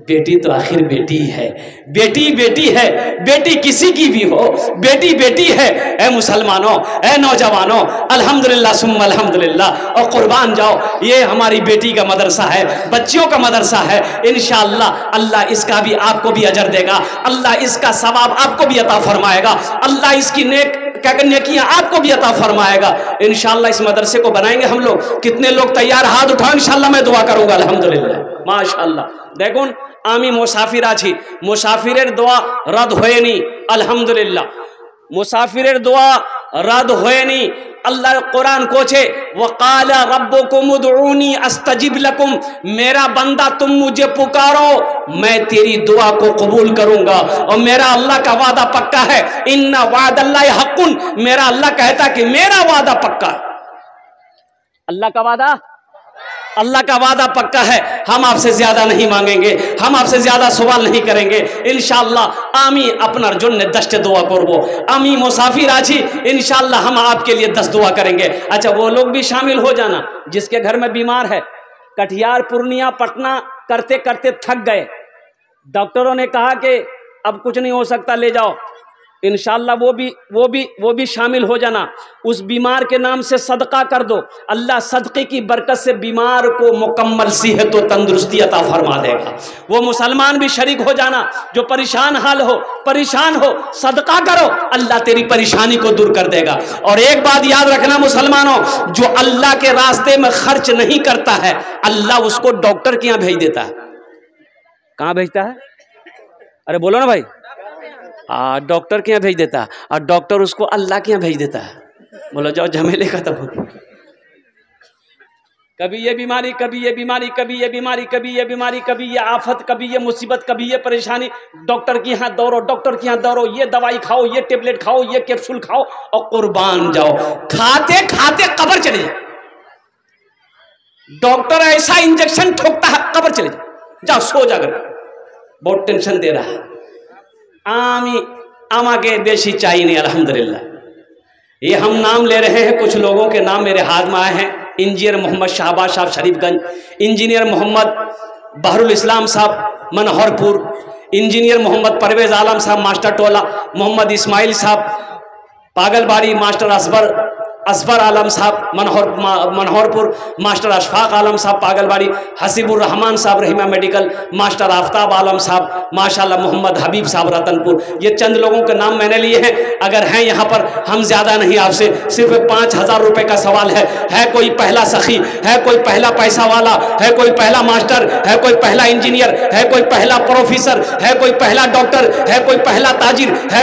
बेटी तो आखिर बेटी है। बेटी बेटी है, बेटी किसी की भी हो, बेटी बेटी है। ए मुसलमानों, ए नौजवानों, अल्हम्दुलिल्लाह सुम्मा अल्हम्दुलिल्लाह। और कुर्बान जाओ, ये हमारी बेटी का मदरसा है, बच्चियों का मदरसा है। इंशाअल्लाह अल्लाह इसका भी, आपको भी अजर देगा, अल्लाह इसका सवाब आपको भी अता फरमाएगा, अल्लाह इसकी नेकियां आपको भी अता फरमाएगा। इंशाअल्लाह इस मदरसे को बनाएंगे हम लोग। कितने लोग तैयार? हाथ उठाओ, इंशाअल्लाह मैं दुआ करूंगा। अल्हम्दुलिल्लाह, माशाअल्लाह। देखुन आमी मुसाफिर आছি, मुसाफिरेर দোয়া रद्द হয়নি, আলহামদুলিল্লাহ। मुसाफिरेर দোয়া रद्द হয়নি। अल्लाह कुरान कोचे, वक़ाला रब्बुकुम उदऊनी अस्तजिब लकुम, मेरा बंदा तुम मुझे पुकारो, मैं तेरी दुआ को कबूल करूंगा। और मेरा अल्लाह का वादा पक्का है, इन्ना वादल्लाहि हक़्क़ुन, मेरा अल्लाह कहता कि मेरा वादा पक्का। अल्लाह का वादा, अल्लाह का वादा पक्का है। हम आपसे ज्यादा नहीं मांगेंगे, हम आपसे ज्यादा सवाल नहीं करेंगे। इंशाअल्लाह आमी अपनार जन्य 10 दुआ करबो। आमी मुसाफिर आছি, इंशाअल्लाह हम आपके लिए 10 दुआ करेंगे। अच्छा, वो लोग भी शामिल हो जाना जिसके घर में बीमार है। कटिहार, पूर्णिया, पटना करते करते थक गए, डॉक्टरों ने कहा कि अब कुछ नहीं हो सकता, ले जाओ। इंशाअल्लाह वो भी शामिल हो जाना। उस बीमार के नाम से सदका कर दो, अल्लाह सदक़े की बरकत से बीमार को मुकम्मल सेहत और तंदुरुस्ती अता फरमा देगा। वो मुसलमान भी शरीक हो जाना जो परेशान हो, सदका करो, अल्लाह तेरी परेशानी को दूर कर देगा। और एक बात याद रखना मुसलमानों, जो अल्लाह के रास्ते में खर्च नहीं करता है, अल्लाह उसको डॉक्टर के यहाँ भेज देता है। कहाँ भेजता है? अरे बोलो ना भाई, डॉक्टर के यहाँ भेज देता है, और डॉक्टर उसको अल्लाह के यहाँ भेज देता है। बोलो जाओ, झमेले खत्म हो गए। कभी ये बीमारी, कभी ये बीमारी, कभी ये बीमारी, कभी ये बीमारी, कभी ये आफत, कभी ये मुसीबत, कभी ये परेशानी। डॉक्टर के यहाँ दौड़ो, डॉक्टर के यहाँ दौड़ो, ये दवाई खाओ, ये टेबलेट खाओ, ये कैप्सूल खाओ, और कुर्बान जाओ, खाते खाते कब्र चले जाओ। डॉक्टर ऐसा इंजेक्शन ठोकता है, कब्र चले जाओ, सो जाकर, बहुत टेंशन दे रहा है। आमाके बेशी चाहिए नहीं, अल्हम्दुलिल्लाह। ये हम नाम ले रहे हैं, कुछ लोगों के नाम मेरे हाथ में आए हैं। इंजीनियर मोहम्मद शाहबाज साहब शरीफगंज, इंजीनियर मोहम्मद बहरुल इस्लाम साहब मनोहरपुर, इंजीनियर मोहम्मद परवेज आलम साहब मास्टर टोला, मोहम्मद इस्माइल साहब पागलबाड़ी, मास्टर असबर असफर आलम साहब मनोहरपुर, मास्टर अशफाक आलम साहब पागलबाड़ी, हसीबुर रहमान साहब रहीमा मेडिकल, मास्टर आफ्ताब आलम साहब माशाल्लाह, मोहम्मद हबीब साहब रतनपुर। ये चंद लोगों के नाम मैंने लिए हैं। अगर हैं यहाँ पर, हम ज़्यादा नहीं, आपसे सिर्फ 5,000 रुपये का सवाल है कोई पहला सखी, है कोई पहला पैसा वाला, है कोई पहला मास्टर, है कोई पहला इंजीनियर, है कोई पहला प्रोफेसर, है कोई पहला डॉक्टर, है कोई पहला ताजिर, है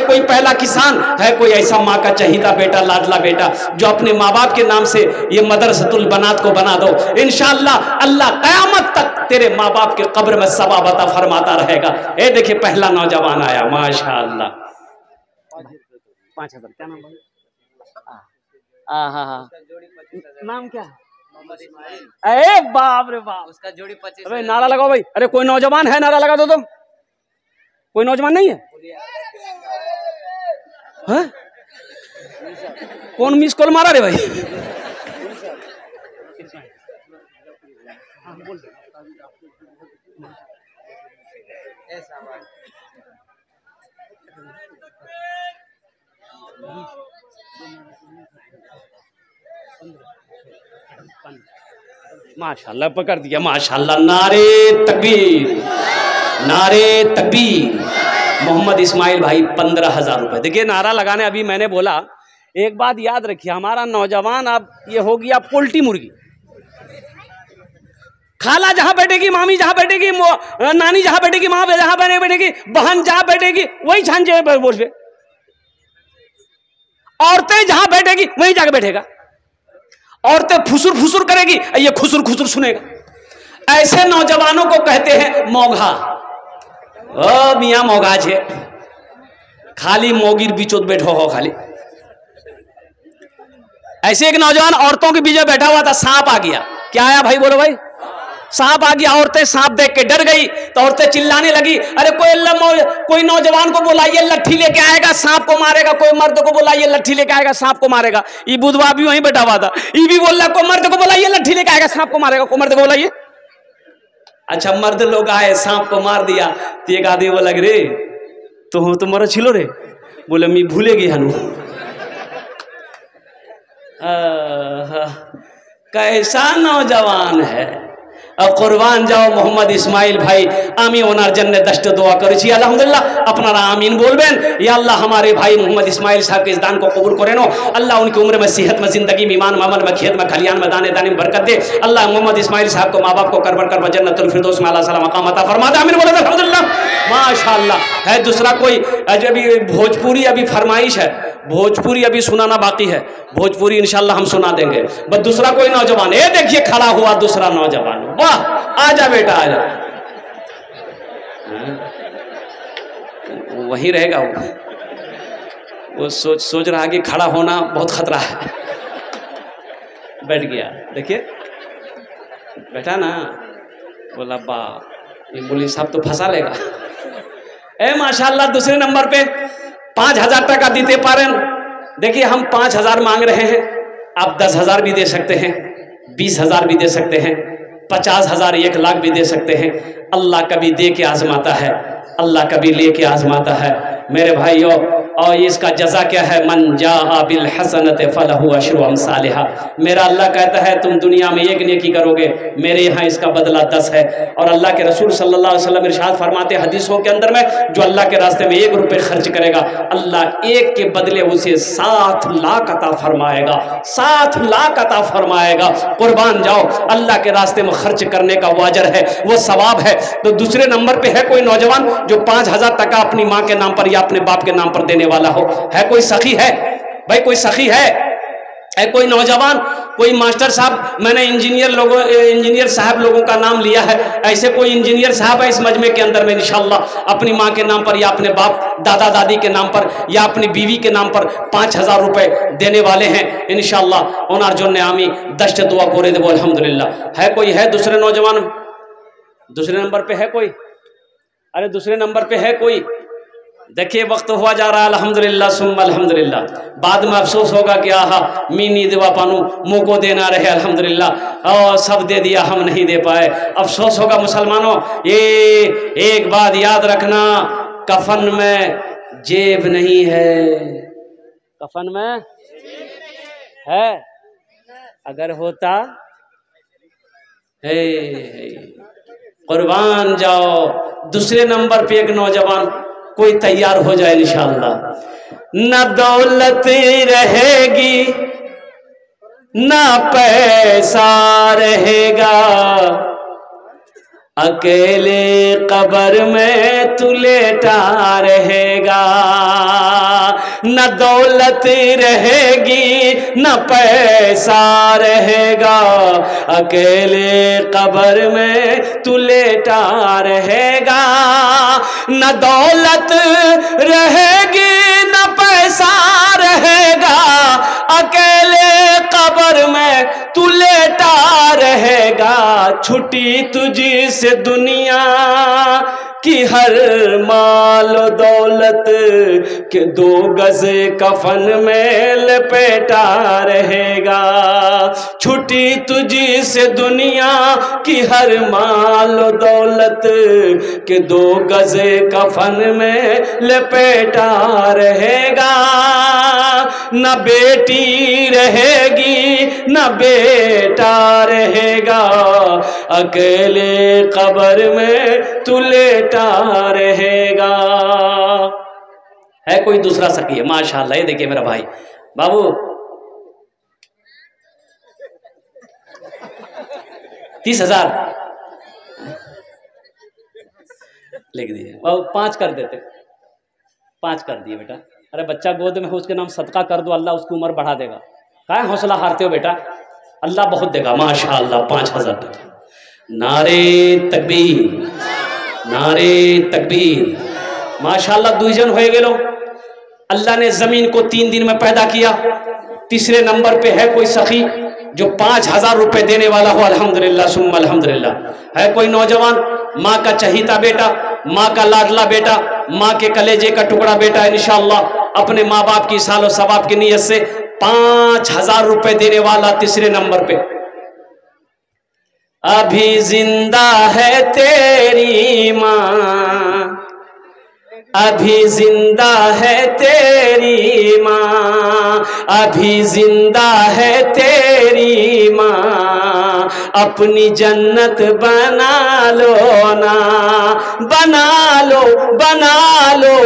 कोई पहला किसान, है कोई ऐसा माँ का चहीता बेटा, लाडला बेटा, जो अपने माँ बाप के नाम से ये मदरसतुल बनात को बना दो। इंशाअल्लाह अल्लाह क़यामत तक तेरे माँ बाप के कब्र में सवाब अता फरमाता रहेगा। ये देखिए पहला नौजवान आया, माशाअल्लाह। 5,000 क्या नाम भाई? हाँ, नाम क्या है? अरे बाप रे बाप, उसका जोड़ी 25। अरे नारा लगाओ भाई। अरे कोई नौजवान है, नारा लगा दो। तो कोई नौजवान नहीं है? हाँ? कौन मिस कॉल मारा रे भाई? माशाल्लाह पकड़ दिया, माशाल्लाह। नारे तकबीर, नारे तकबीर। मोहम्मद इस्माइल भाई 15,000 रुपए। देखिए नारा लगाने, अभी मैंने बोला, एक बात याद रखिए, हमारा नौजवान अब ये हो गया पोल्ट्री मुर्गी। खाला जहां बैठेगी, मामी जहां बैठेगी, नानी जहां बैठेगी, माँ जहां बैठेगी, बहन जहां बैठेगी, वही झांझे बोल पे। औरतें जहां बैठेगी वहीं जाके बैठेगा। औरतें फुसुर फुसुर करेगी, ये खुसुर खुसुर सुनेगा। ऐसे नौजवानों को कहते हैं मोघा। ओ मियाँ मोघा छे, खाली मोगिर बीचोत बैठो हो खाली। ऐसे एक नौजवान औरतों के बीच में बैठा हुआ था, सांप आ गया। क्या आया भाई? बोलो भाई। सांप आ गया। औरतें सांप देख के डर गई, तो औरतें चिल्लाने लगी, अरे कोई नौजवान को बुलाइए, लट्ठी लेके आएगा, सांप को मारेगा। कोई मर्द को बुलाइए, लट्ठी लेके आएगा, सांप को मारेगा। ये बुधवा भी वहीं बैठा हुआ था, ये भी बोल रहा कोई मर्द को बुलाइए, लट्ठी लेके आएगा, सांप को मारेगा। कोई मर्द को बुलाइए। अच्छा मर्द लोग आए, सांप को मार दिया। तो एक आदमी बोला रे तो तुम्हारा छिलो रे, बोले मैं भूले गई हनु। कैसा नौजवान है। अब कुर्बान जाओ मोहम्मद इस्माइल भाई। आमी ओनार जन्ने दस्ट दुआ करी छी अल्हम्दुलिल्लाह। अपना आमीन बोलबेन। या अल्लाह हमारे भाई मोहम्मद इस्माइल साहब के इस दान को कबूल करें। अल्लाह उनकी उम्र में, सेहत में, जिंदगी में, ईमान में, अमल में, खेत में, खलियान में, दाने दाने में बरकत दे। अल्लाह मोहम्मद इस्माइल साहब को, माँ बाप को करबर कर जन्नतुल फिरदौस में अल्लाह सलाम मकाम अता फरमा दे। आमीन बोलो अल्हम्दुलिल्लाह। माशाअल्लाह। है दूसरा कोई अभी भोजपुरी अभी फरमाइश है, भोजपुरी अभी सुनाना बाकी है। भोजपुरी इंशाल्लाह हम सुना देंगे। बस दूसरा कोई नौजवान, ये देखिए खड़ा हुआ दूसरा नौजवान। वाह, आजा बेटा आजा। वहीं रहेगा वो सोच रहा कि खड़ा होना बहुत खतरा है। बैठ गया, देखिए बैठा ना, बोला बा ये मुली साहब तो फंसा लेगा। ए माशाल्लाह। दूसरे नंबर पे 5,000 टका देते पारें। देखिए हम 5,000 मांग रहे हैं, आप 10,000 भी दे सकते हैं, 20,000 भी दे सकते हैं, 50,000, 1 लाख भी दे सकते हैं। अल्लाह कभी दे के आजमाता है, अल्लाह कभी ले के आजमाता है मेरे भाइयों। और इसका जज़ा क्या है? मन जा बिल हसनत फलहु अशरु अमसालिहा। मेरा अल्लाह कहता है तुम दुनिया में एक नेकी करोगे, मेरे यहाँ इसका बदला 10 है। और अल्लाह के रसूल सल्लल्लाहु अलैहि वसल्लम इरशाद फरमाते हदीसों के अंदर में, जो अल्लाह के रास्ते में 1 रुपये खर्च करेगा, अल्लाह 1 के बदले उसे 7 लाख अता फरमाएगा, 7 लाख अता फरमाएगा। कुर्बान जाओ, अल्लाह के रास्ते में खर्च करने का वो अजर है, वो सवाब है। तो दूसरे नंबर पे है कोई नौजवान जो 5,000 टका अपनी माँ के नाम पर या अपने बाप के नाम पर देने वाला हो। है कोई सखी है भाई? कोई सखी है कोई नौजवान, कोई मास्टर साहब? मैंने इंजीनियर साहब लोगों का नाम लिया है। ऐसे कोई इंजीनियर साहब है इस मजमे के अंदर में, इंशाअल्लाह अपनी माँ के नाम पर या अपने बाप दादा दादी के नाम पर या अपनी बीवी के नाम पर 5,000 रुपए देने वाले हैं इंशाअल्लाह। ओनार जोन्ने आमी दस्ट दुआ करे देवो अल्हम्दुलिल्लाह। है कोई? है दूसरे नौजवान? दूसरे नंबर पे है कोई? अरे दूसरे नंबर पे है कोई? देखिए वक्त हुआ जा रहा है, अल्हम्दुलिल्लाह सुम्मा अल्हम्दुलिल्लाह। बाद में अफसोस होगा कि आहा मीनी देवा पानू मुँह को देना रहे, अल्हम्दुलिल्लाह और सब दे दिया, हम नहीं दे पाए। अफसोस होगा मुसलमानों। ये एक बात याद रखना, कफन में जेब नहीं है, कफन में है? अगर होता हे कुर्बान जाओ। दूसरे नंबर पे एक नौजवान कोई तैयार हो जाए इंशाअल्लाह। न दौलत रहेगी न पैसा रहेगा, अकेले कब्र में तू लेटा रहेगा। न दौलत रहेगी न पैसा रहेगा, अकेले कब्र में तू लेटा रहेगा। न दौलत रहेगी न पैसा रहेगा, अकेले कब्र में तू लेटा रहेगा। छुट्टी तुझी से दुनिया की हर माल दौलत के 2 गज कफन में लपेटा रहेगा। छुट्टी तुझी से दुनिया की हर माल दौलत के 2 गज कफन में लपेटा रहेगा। न बेटी रहेगी न बेटा रहेगा, अकेले कब्र में तू लेटा रहेगा। है कोई दूसरा सखी? है माशाल्लाह। ये देखिए मेरा भाई बाबू 30,000 लिख दिए बाबू। 5 कर देते, 5 कर दिए बेटा। अरे बच्चा गोद में हो उसके नाम सदका कर दो, अल्लाह उसकी उम्र बढ़ा देगा। क्या हौसला हारते हो बेटा, अल्लाह बहुत देगा माशाअल्लाह। 5,000 देगा। नारे तकबीर, नारे तकबीर। माशाअल्लाह 2 जन हो गेलो। अल्लाह ने जमीन को 3 दिन में पैदा किया। तीसरे नंबर पे है कोई सखी जो 5,000 रुपए देने वाला हो? अल्हम्दुलिल्लाह सुम्मा अल्हम्दुलिल्लाह। है कोई नौजवान माँ का चहीता बेटा, माँ का लाडला बेटा, माँ के कलेजे का टुकड़ा बेटा, इंशाअल्लाह अपने माँ बाप की सालो सवाब की नीयत से 5,000 रुपए देने वाला तीसरे नंबर पे। अभी जिंदा है तेरी माँ, अभी जिंदा है तेरी माँ, अभी जिंदा है तेरी माँ, अपनी जन्नत बना लो ना, बना लो बना लो,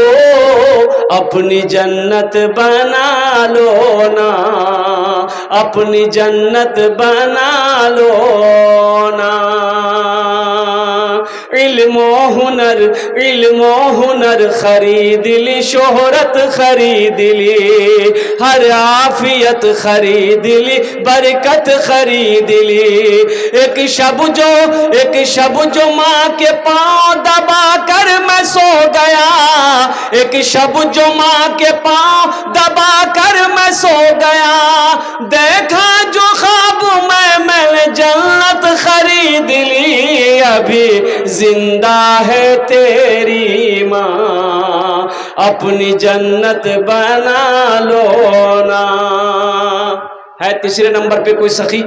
अपनी जन्नत बना लो ना, अपनी जन्नत बना लो ना। इल्मो हुनर खरीद ली, शोहरत खरीद ली, हर आफियत खरीद ली, बरकत खरीद ली। एक शब जो माँ के पाँव दबा कर मैं सो गया, एक शब जो माँ के पाँव दबा कर मैं सो गया, देखा जो ख्वाब मैंने जन्नत खरीद ली। अभी जिंदा है तेरी माँ, अपनी जन्नत बना लो ना। है तीसरे नंबर पे कोई सखी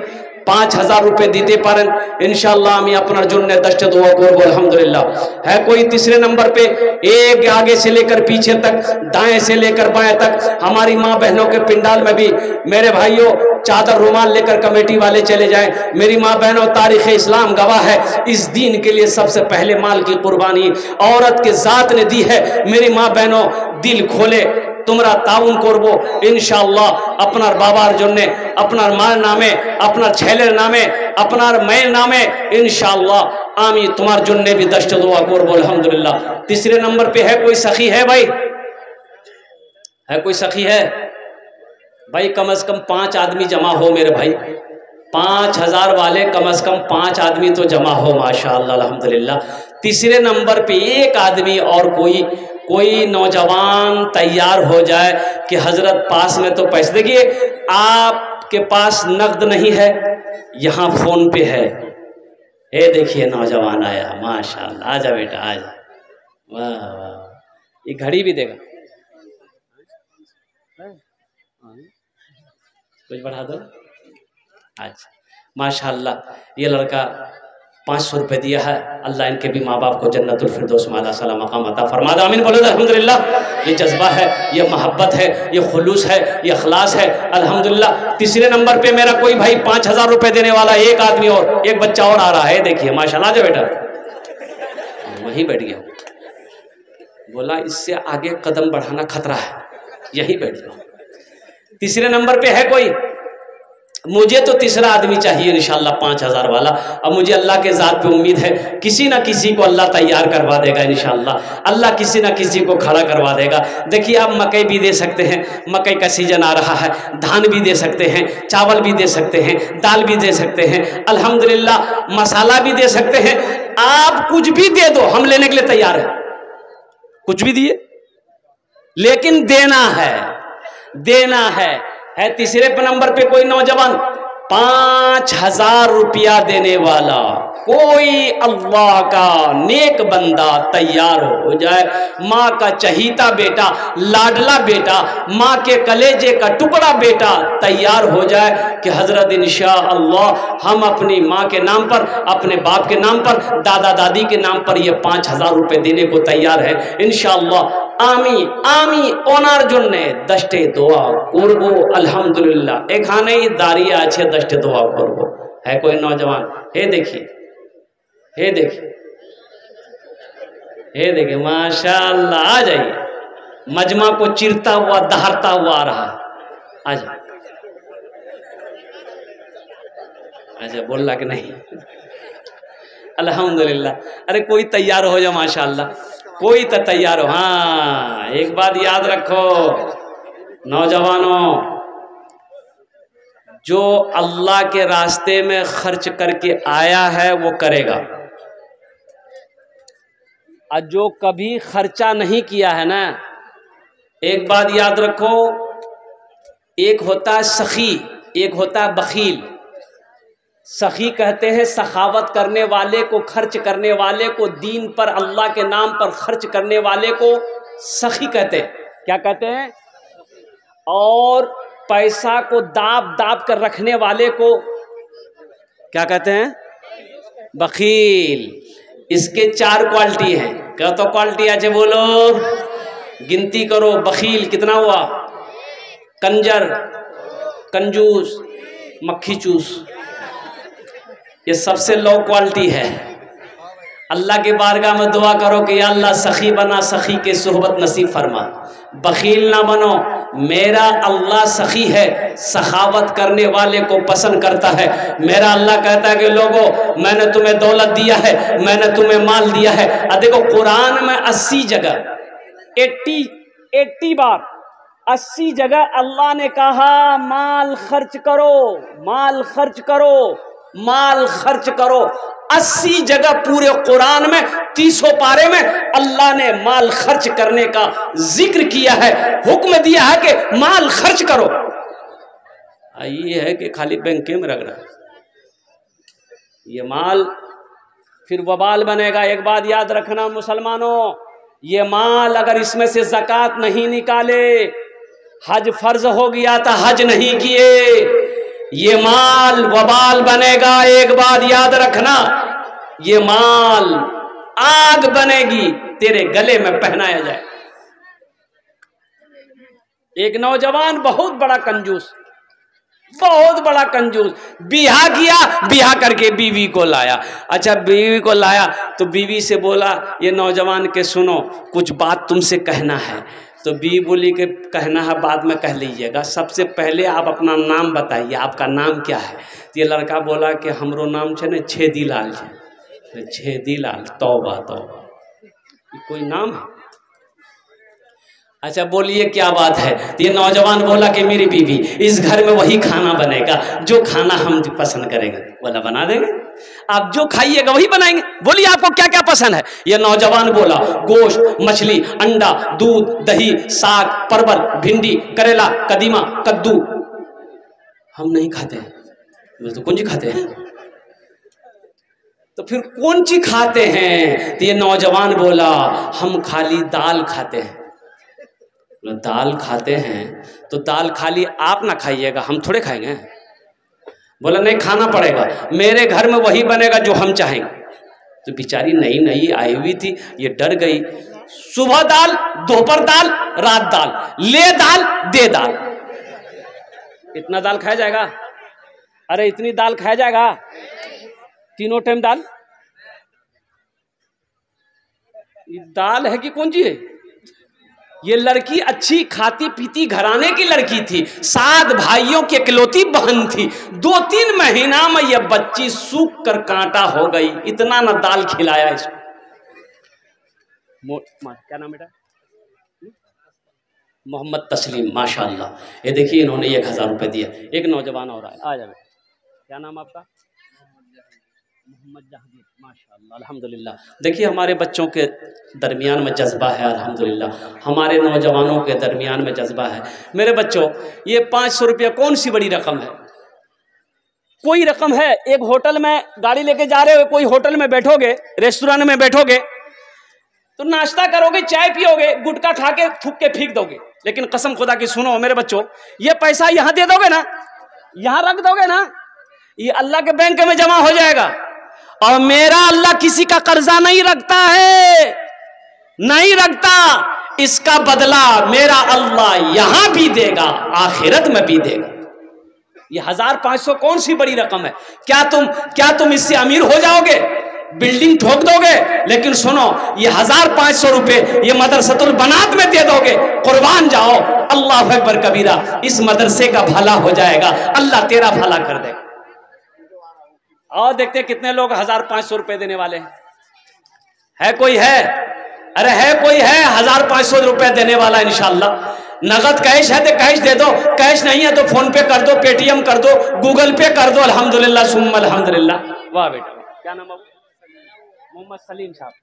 5,000 रुपए दीते पारें इंशाअल्लाह আমি আপনার জন্য 10টা দোয়া করব अल्हम्दुलिल्लाह। है कोई तीसरे नंबर पे? एक आगे से लेकर पीछे तक, दाएं से लेकर बाएं तक हमारी माँ बहनों के पिंडाल में भी मेरे भाइयों चादर रुमाल लेकर कमेटी वाले चले जाएं। मेरी माँ बहनों तारीख इस्लाम गवाह है, इस दीन के लिए सबसे पहले माल की कुर्बानी औरत के जात ने दी है। मेरी माँ बहनों दिल खोले তোমরা তাউন করব ইনশাআল্লাহ আপনার বাবার জন্য, আপনার মার নামে, আপনার ছেলের নামে, আপনার মেয়ের নামে ইনশাআল্লাহ আমি তোমার জন্য भी 10টা দোয়া করব अल्हम्दुलिल्लाह। तीसरे नंबर पे है कोई सखी? है भाई, है कोई सखी? है भाई कम से कम 5 आदमी जमा हो मेरे भाई, 5,000 वाले कम से कम 5 आदमी तो जमा हो माशाअल्लाह अल्हम्दुलिल्लाह। तीसरे नंबर पे एक आदमी और कोई नौजवान तैयार हो जाए कि हजरत पास में तो पैसे, देखिए आपके पास नकद नहीं है, यहाँ फोन पे है। ये देखिए नौजवान आया माशाअल्लाह। आजा बेटा आजा, वाह वाह। ये घड़ी भी देगा, कुछ बढ़ा दो। अच्छा माशाअल्लाह ये लड़का 500 रुपये दिया है। अल्लाह इनके भी माँ बाप को जन्नतुल फिरदौस में आला सला मकाम अता फरमा दे। आमीन बोलो अल्हम्दुलिल्लाह। ये जज्बा है, ये मोहब्बत है, ये खुलूस है, ये अखलास है अल्हम्दुलिल्लाह। तीसरे नंबर पे मेरा कोई भाई 5000 रुपये देने वाला, एक आदमी और, एक बच्चा और आ रहा है, देखिए माशाल्लाह। जो बेटा वहीं बैठ गया, बोला इससे आगे कदम बढ़ाना खतरा है, यहीं बैठ जाओ। तीसरे नंबर पे है कोई, मुझे तो तीसरा आदमी चाहिए इंशाल्लाह 5000 वाला। अब मुझे अल्लाह के ज़ात पे उम्मीद है किसी ना किसी को अल्लाह तैयार करवा देगा इंशाल्लाह। अल्लाह किसी ना किसी को खड़ा करवा देगा। देखिए आप मकई भी दे सकते हैं, मकई का सीजन आ रहा है, धान भी दे सकते हैं, चावल भी दे सकते हैं, दाल भी दे सकते हैं, अल्हम्दुलिल्लाह मसाला भी दे सकते हैं। आप कुछ भी दे दो, हम लेने के लिए तैयार हैं। कुछ भी दिए, लेकिन देना है, देना है। तीसरे नंबर पे कोई नौजवान 5000 रुपया देने वाला, कोई अल्लाह का नेक बंदा तैयार हो जाए, माँ का चहीता बेटा, लाडला बेटा, माँ के कलेजे का टुकड़ा बेटा तैयार हो जाए कि हजरत इंशाअल्लाह हम अपनी माँ के नाम पर, अपने बाप के नाम पर, दादा दादी के नाम पर ये 5000 रुपये देने को तैयार है इंशाअल्लाह। आमी आमी ओनार জন্য 10टे দোয়া করব আলহামদুলিল্লাহ। এখানেই দাঁড়িয়ে আছে 10टे দোয়া করব। है कोई नौजवान? हे देखिए, हे देखिए, हे देखिए माशाअल्लाह। आ जाइए, मजमा को चिरता हुआ दहाड़ता हुआ आ रहा है। आ जाए। अच्छा बोल रहा कि नहीं? अल्हम्दुलिल्लाह। अरे कोई तैयार हो जाओ माशाअल्लाह, कोई तो तैयार हो। हाँ एक बात याद रखो नौजवानों, जो अल्लाह के रास्ते में खर्च करके आया है वो करेगा, और जो कभी खर्चा नहीं किया है ना, एक बात याद रखो, एक होता है सखी, एक होता है बखील। सखी कहते हैं सखावत करने वाले को, खर्च करने वाले को, दीन पर अल्लाह के नाम पर खर्च करने वाले को सखी कहते हैं। क्या कहते हैं? और पैसा को दाब दाब कर रखने वाले को क्या कहते हैं? बखील। इसके 4 क्वालिटी हैं। क्या तो क्वालिटी आज बोलो, गिनती करो। बखील कितना हुआ? कंजर, कंजूस, मक्खी चूस, ये सबसे लो क्वालिटी है। अल्लाह के बारगाह में दुआ करो कि या अल्लाह सखी बना, सखी के सोहबत नसीब फरमा। बखील ना बनो। मेरा अल्लाह सखी है, सखावत करने वाले को पसंद करता है। मेरा अल्लाह कहता है कि लोगों मैंने तुम्हें दौलत दिया है, मैंने तुम्हें माल दिया है। अब देखो कुरान में 80 जगह 80 बार 80 जगह अल्लाह ने कहा माल खर्च करो, माल खर्च करो, माल खर्च करो। 80 जगह पूरे कुरान में 30 पारे में अल्लाह ने माल खर्च करने का जिक्र किया है, हुक्म दिया है कि माल खर्च करो। ये है कि खाली बैंक में रख रहा है ये माल, फिर वबाल बनेगा। एक बात याद रखना मुसलमानों, ये माल अगर इसमें से ज़कात नहीं निकाले, हज फर्ज हो गया था हज नहीं किए, ये माल वबाल बनेगा। एक बात याद रखना, ये माल आग बनेगी, तेरे गले में पहनाया जाए। एक नौजवान बहुत बड़ा कंजूस, बहुत बड़ा कंजूस, बिहा किया, बिहा करके बीवी को लाया। अच्छा बीवी को लाया तो बीवी से बोला ये नौजवान के सुनो कुछ बात तुमसे कहना है। तो बीवी बोली कि कहना है बाद में कह लीजिएगा, सबसे पहले आप अपना नाम बताइए, आपका नाम क्या है? तो ये लड़का बोला कि हमरो नाम है ना छेदीलाल है। छेदीलाल, तौबा तौबा, कोई नाम है? अच्छा बोलिए क्या बात है? तो ये नौजवान बोला कि मेरी बीवी, इस घर में वही खाना बनेगा जो खाना हम पसंद करेंगे। बोला बना देंगे, आप जो खाइएगा वही बनाएंगे। बोलिए आपको क्या क्या पसंद है? ये नौजवान बोला गोश्त, मछली, अंडा, दूध, दही, साग, परवल, भिंडी, करेला, कदीमा, कद्दू। हम नहीं खाते, तो कौन सी खाते हैं? तो फिर कौन सी खाते हैं? तो ये नौजवान बोला हम खाली दाल खाते हैं। दाल खाते हैं तो दाल खाली आप ना खाइएगा, हम थोड़े खाएंगे। बोला नहीं खाना पड़ेगा, मेरे घर में वही बनेगा जो हम चाहेंगे। तो बेचारी नई नई आई हुई थी, ये डर गई। सुबह दाल, दोपहर दाल, रात दाल, ले दाल दे दाल। इतना दाल खाया जाएगा? अरे इतनी दाल खाया जाएगा? तीनों टाइम दाल? ये दाल है कि कौन सी है? ये लड़की अच्छी खाती पीती घराने की लड़की थी, 7 भाइयों की इकलौती बहन थी। 2-3 महीना में यह बच्ची सूख कर कांटा हो गई। इतना ना दाल खिलाया इसको। क्या नाम बेटा? मोहम्मद तस्लीम, माशाअल्लाह। ये देखिए इन्होंने 1000 रुपये दिया। एक नौजवान और आया, आ जाए। क्या नाम आपका? मोहम्मद जहांगीर, माशाअल्लाह, अल्हम्दुलिल्लाह। देखिए हमारे बच्चों के दरमियान में जज्बा है, अल्हम्दुलिल्लाह। हमारे नौजवानों के दरमियान में जज्बा है। मेरे बच्चों, ये 500 रुपया कौन सी बड़ी रकम है? कोई रकम है? एक होटल में गाड़ी लेके जा रहे हो, कोई होटल में बैठोगे, रेस्टोरेंट में बैठोगे तो नाश्ता करोगे, चाय पियोगे, गुटखा खा के थूक के फेंक दोगे। लेकिन कसम खुदा की सुनो मेरे बच्चों, ये पैसा यहां दे दोगे ना, यहां रख दोगे ना, ये अल्लाह के बैंक में जमा हो जाएगा। और मेरा अल्लाह किसी का कर्जा नहीं रखता है, नहीं रखता। इसका बदला मेरा अल्लाह यहां भी देगा, आखिरत में भी देगा। ये 1500 कौन सी बड़ी रकम है? क्या तुम इससे अमीर हो जाओगे? बिल्डिंग ठोक दोगे? लेकिन सुनो, ये 1500 रुपए ये मदरसतुल बनात में दे दोगे, कुर्बान जाओ। अल्लाह अकबर कबीरा, इस मदरसे का भला हो जाएगा, अल्लाह तेरा भला कर देगा। और देखते हैं कितने लोग 1500 रुपए देने वाले हैं। है कोई? है? अरे है कोई? है 1500 रुपए देने वाला? इंशाल्लाह। नगद कैश है तो कैश दे दो, कैश नहीं है तो फोन पे कर दो, पेटीएम कर दो, गूगल पे कर दो। अल्हम्दुलिल्लाह सुम्मा अल्हम्दुलिल्लाह। वाह बेटा, क्या नाम है? मोहम्मद सलीम साहब,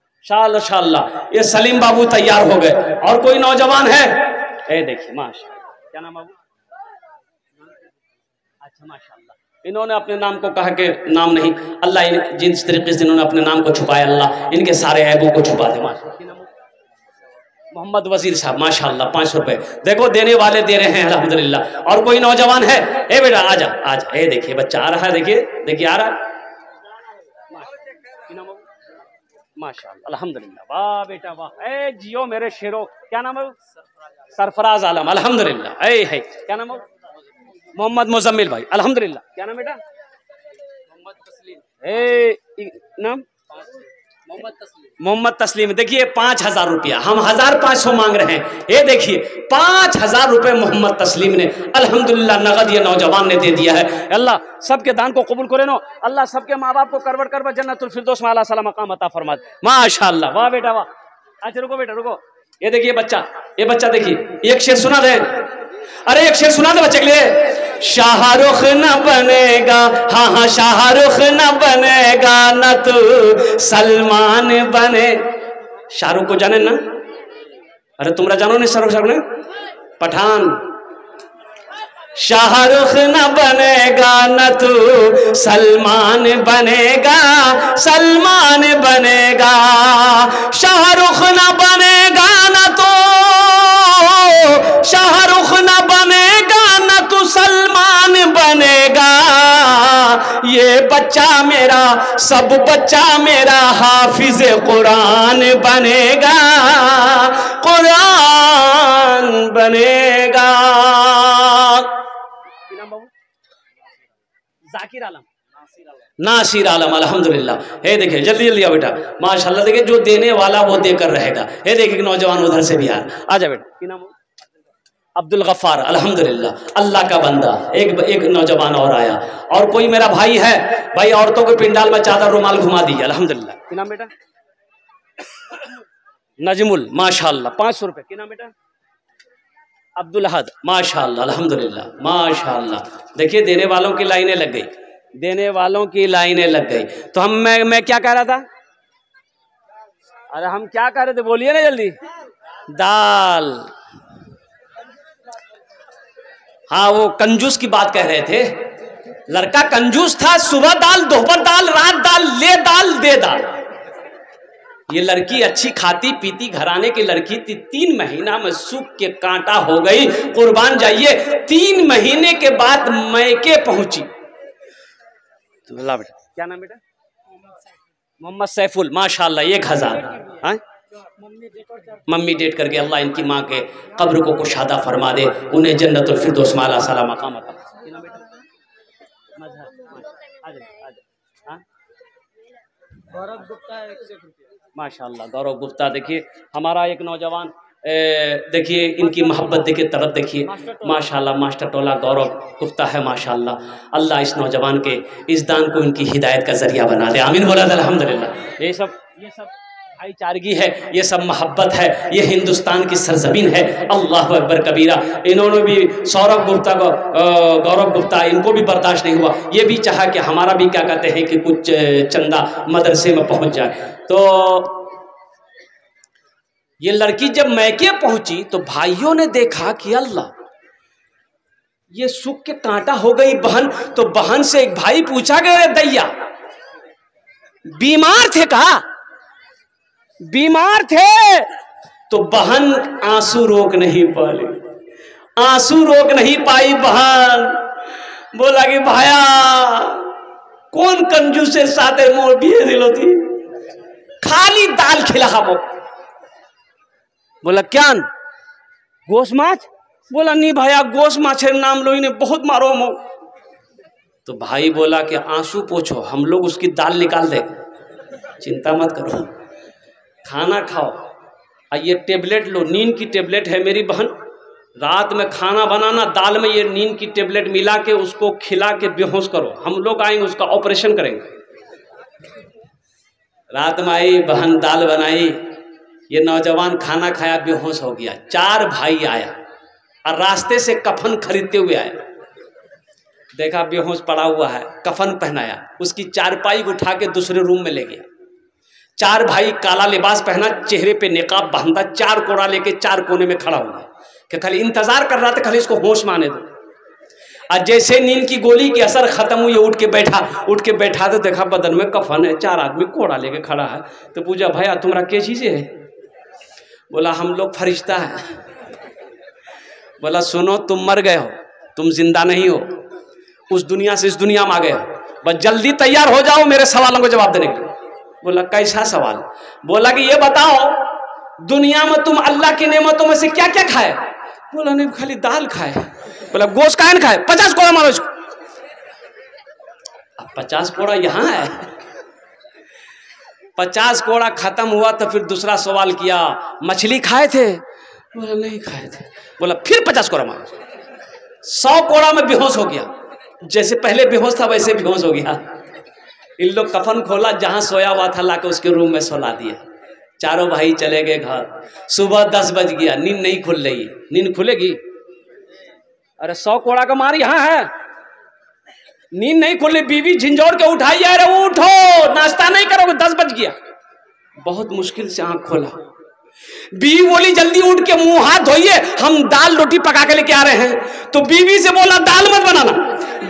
शाल्लाह। ये सलीम बाबू तैयार हो गए। और कोई नौजवान है? ए देखिए माशाल्लाह, क्या नाम बाबू? अच्छा माशाल्लाह। इन्होंने अपने नाम को कहा कि नाम नहीं, अल्लाह जिस तरीके से इन्होंने अपने नाम को छुपाया, अल्लाह इनके सारे ऐबों को छुपा दे। मोहम्मद वजीर साहब, माशाल्लाह, 500 रुपए। देखो देने वाले दे रहे हैं, अल्हम्दुलिल्लाह। और कोई नौजवान है? ए बेटा आजा आजा। ए देखिए बच्चा आ रहा है, देखिए आ रहा है, माशाल्लाह, अल्हम्दुलिल्लाह। वाह बेटा वाह, ए जियो मेरे शेरो। क्या नाम है? सरफराज आलम, अल्हम्दुलिल्लाह। ए है, क्या नाम है? मोहम्मद मुजम्मिल भाई, अल्हम्दुलिल्लाह। क्या नाम बेटा? मोहम्मद तस्लीम। नाम? मोहम्मद तस्लीम। देखिए 5000 रुपया, हम 1500 मांग रहे हैं। ये देखिए 5000 रुपए मोहम्मद तस्लीम ने अल्हम्दुलिल्लाह नगद ये नौजवान ने दे दिया है। अल्लाह सबके दान को कबूल करे नो, अल्लाह सबके माँ बाप को करवट करवट जन्नतुल फिरदौस में आला सलाम मकाम अता फरमा दे। माशाअल्लाह, वाह बेटा वाह। अच्छा रुको बेटा रुको, ये देखिए बच्चा, ये बच्चा देखिए, एक शेर सुना दे। अरे एक शेर सुना दे बच्चे के लिए। शाहरुख न बनेगा, हाँ शाहरुख न बनेगा, न तो सलमान बने। शाहरुख को जाने ना? अरे तुमरा जानो नहीं शाहरुख ने? पठान। शाहरुख न बनेगा, न तो सलमान बनेगा, सलमान बनेगा। शाहरुख न बनेगा, न तो शाहरुख न बनेगा, न तो सलमान बनेगा। ये बच्चा मेरा, सब बच्चा मेरा हाफिज कुरान बनेगा, कुरान बनेगा। जाकिर आलम, नासिर आलम, अल्हम्दुलिल्लाह। हे देखिए जल्दी जल्दी आओ बेटा, माशाल्लाह। देखिए जो देने वाला वो देकर रहेगा। हे देखिए नौजवान उधर से भी आ जा बेटा। अब्दुल गफ्फार, अल्हम्दुलिल्लाह, अल्लाह का बंदा। एक नौजवान और आया। और कोई मेरा भाई है? भाई औरतों के पिंडाल में चादर रुमाल घुमा दीजिए, अल्हम्दुलिल्लाह। क्या नाम बेटा? नजमुल, माशाल्लाह, 500 रुपए। क्या नाम बेटा? अब्दुल अहद, माशाल्लाह, अल्हम्दुलिल्लाह, माशाल्लाह। देखिए देने वालों की लाइनें लग गई, देने वालों की लाइनें लग गई। तो मैं क्या कह रहा था? अरे हम क्या कह रहे थे, बोलिए ना जल्दी। दाल, हाँ वो कंजूस की बात कह रहे थे। लड़का कंजूस था, सुबह दाल, दोपहर दाल, रात दाल, ले दाल दे दाल। ये लड़की अच्छी खाती पीती घराने की लड़की थी। 3 महीना में सूख के कांटा हो गई, कुर्बान जाइए। 3 महीने के बाद मैके पहुंची। ला बेटा, क्या नाम बेटा? मोहम्मद सैफुल, माशाल्लाह 1000। हाँ, मम्मी डेट करके अल्लाह इनकी माँ के कब्र को कुशादा फरमा दे, उन्हें जन्नतुल फिरदौस माला साला मकाम अता। गौरव गुप्ता, माशाल्लाह गौरव गुप्ता। देखिए हमारा एक नौजवान, देखिए इनकी मोहब्बत देखिए, तरफ देखिए, माशाल्लाह मास्टर टोला गौरव गुप्ता है माशाल्लाह। अल्लाह इस नौजवान के इस दान को इनकी हिदायत का जरिया बना दे, आमीन बोला अल्हम्दुलिल्लाह। ये सब भाईचारगी है, ये सब मोहब्बत है, ये हिंदुस्तान की सरजमीन है। अल्लाह अकबर कबीरा। इन्होंने भी सौरभ गुप्ता को, गौरव गुप्ता, इनको भी बर्दाश्त नहीं हुआ, ये भी चाहा कि हमारा भी क्या कहते हैं कि कुछ चंदा मदरसे में पहुंच जाए। तो ये लड़की जब मैके पहुंची तो भाइयों ने देखा कि अल्लाह ये सूख के कांटा हो गई बहन। तो बहन से एक भाई पूछा गया, दैया बीमार थे कहा? बीमार थे। तो बहन आंसू रोक नहीं पाई, आंसू रोक नहीं पाई बहन। बोला कि भाया कौन कंजूस से साथे मोर बिये दिलो थी, खाली दाल खिला हमो। बोला क्या गोश माछ? बोला नहीं भैया गोश माछेर नाम लो, इन्हें बहुत मारो मो। तो भाई बोला कि आंसू पोछो, हम लोग उसकी दाल निकाल देंगे, चिंता मत करो, खाना खाओ। ये टेबलेट लो, नींद की टेबलेट है मेरी बहन, रात में खाना बनाना, दाल में ये नींद की टेबलेट मिला के उसको खिला के बेहोश करो, हम लोग आएंगे उसका ऑपरेशन करेंगे। रात में आई बहन, दाल बनाई, ये नौजवान खाना खाया, बेहोश हो गया। 4 भाई आया और रास्ते से कफन खरीदते हुए आया, देखा बेहोश पड़ा हुआ है, कफन पहनाया, उसकी चारपाई उठा के दूसरे रूम में ले गया। 4 भाई काला लिबास पहना, चेहरे पे निकाब बांधा, 4 कोड़ा लेके 4 कोने में खड़ा हुआ कि खाली इंतजार कर रहा था, खाली इसको होश में आने दो। और जैसे नींद की गोली की असर खत्म हुई, उठ के बैठा तो देखा बदन में कफन है, 4 आदमी कोड़ा लेके खड़ा है। तो पूछा भैया तुम्हारा क्या चीज़ है? बोला हम लोग फरिश्ता है। बोला सुनो तुम मर गए हो, तुम जिंदा नहीं हो, उस दुनिया से इस दुनिया में आ गए हो, बस जल्दी तैयार हो जाओ मेरे सवालों को जवाब देने के लिए। बोला कैसा सवाल? बोला कि ये बताओ दुनिया में तुम अल्लाह की नेमतों में से क्या क्या खाए? बोला नहीं खाली दाल खाए। बोला गोश्त काहे न खाए? 50 कोड़ा मारो इसको। अब 50 कोड़ा यहाँ है। 50 कोड़ा खत्म हुआ तो फिर दूसरा सवाल किया, मछली खाए थे? बोला नहीं खाए थे। बोला फिर 50 कोड़ा मारो। 100 कोड़ा में बेहोश हो गया, जैसे पहले बेहोश था वैसे बेहोश हो गया। इन लोग कफन खोला, जहां सोया हुआ था लाके उसके रूम में सोला दिया। 4 भाई चले गए घर। सुबह 10 बज गया, नींद नहीं खुल रही। नींद खुलेगी? अरे 100 कोड़ा का मार यहाँ है, नींद नहीं खुल रही। बीवी झिंझोड़ के उठाई, अरे उठो नाश्ता नहीं करोगे, 10 बज गया। बहुत मुश्किल से आंख खोला, बीवी बोली जल्दी उठ के मुंह हाथ धोइए, हम दाल रोटी पका के लेके आ रहे हैं। तो बीवी से बोला दाल मत बनाना,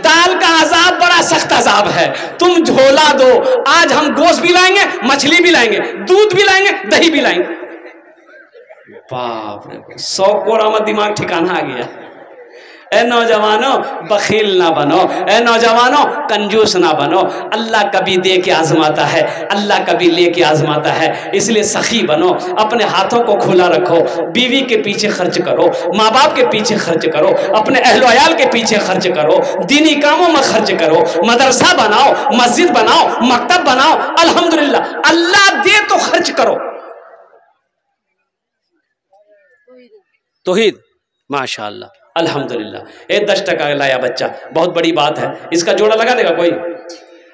दाल का अजाब बड़ा सख्त अजाब है, तुम झोला दो, आज हम गोश्त भी लाएंगे, मछली भी लाएंगे, दूध भी लाएंगे, दही भी लाएंगे। बाप रे, 100 कोड़ा में दिमाग ठिकाना आ गया। ए नौजवानों बखील ना बनो, ए नौजवानों कंजूस ना बनो। अल्लाह कभी दे के आजमाता है, अल्लाह कभी ले के आजमाता है, इसलिए सखी बनो, अपने हाथों को खुला रखो, बीवी के पीछे खर्च करो, माँ बाप के पीछे खर्च करो, अपने अहलो अयाल के पीछे खर्च करो, दीनी कामों में खर्च करो, मदरसा बनाओ, मस्जिद बनाओ, मकतब बनाओ। अल्हम्दुलिल्लाह अल्लाह दे तो खर्च करो। तौहीद माशाअल्लाह अल्हम्दुलिल्लाह। 10 टका लाया बच्चा, बहुत बड़ी बात है। इसका जोड़ा लगा देगा कोई?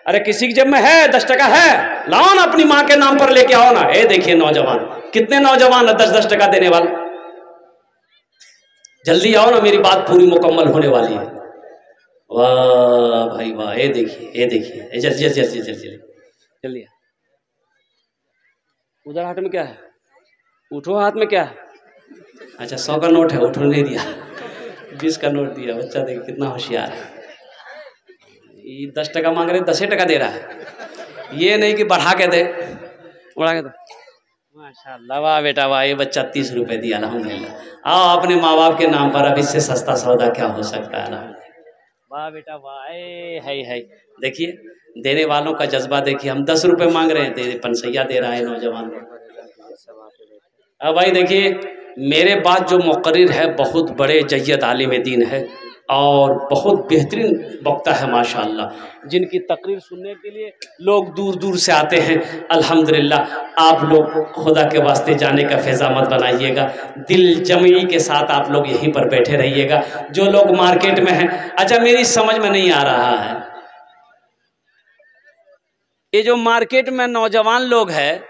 अरे किसी की जेब में है 10 टका है, लाओ ना, अपनी माँ के नाम पर लेके आओ ना। देखिए नौजवान, कितने नौजवान है 10-10 टका देने वाले? जल्दी आओ ना, मेरी बात पूरी मुकम्मल होने वाली है। वाह भाई वाह, ये देखिए जल्दी जल्दी जल्दी जल्दी। उधर हाथ में क्या है? उठो, हाथ में क्या है? अच्छा 100 का नोट है, उठो नहीं दिया, 20 का नोट दिया। बच्चा देखिए कितना होशियार है। ये 10 टका मांग रहे, 10 टका दे रहा है, ये नहीं कि बढ़ा के दे, बढ़ा के दे। माशाअल्लाह वाह बेटा वाह, ये बच्चा 30 रुपए दिया अल्हम्दुलिल्लाह। आओ अपने माँ बाप के नाम पर, अब इससे सस्ता सौदा क्या हो सकता है। वाह बेटा वाह, है। देखिए देने वालों का जज्बा देखिए, हम 10 रुपए मांग रहे हैं, पनसैया दे रहा है नौजवान। अब भाई देखिए, मेरे बाद जो मुक़र्रिर है बहुत बड़े जय्यद आलिम दीन है और बहुत बेहतरीन वक्ता है माशाअल्लाह, जिनकी तकरीर सुनने के लिए लोग दूर दूर से आते हैं। अल्हम्दुलिल्लाह, आप लोग खुदा के वास्ते जाने का फैज़ा मत बनाइएगा, दिल जमी के साथ आप लोग यहीं पर बैठे रहिएगा। जो लोग मार्केट में हैं, अच्छा मेरी समझ में नहीं आ रहा है, ये जो मार्केट में नौजवान लोग हैं,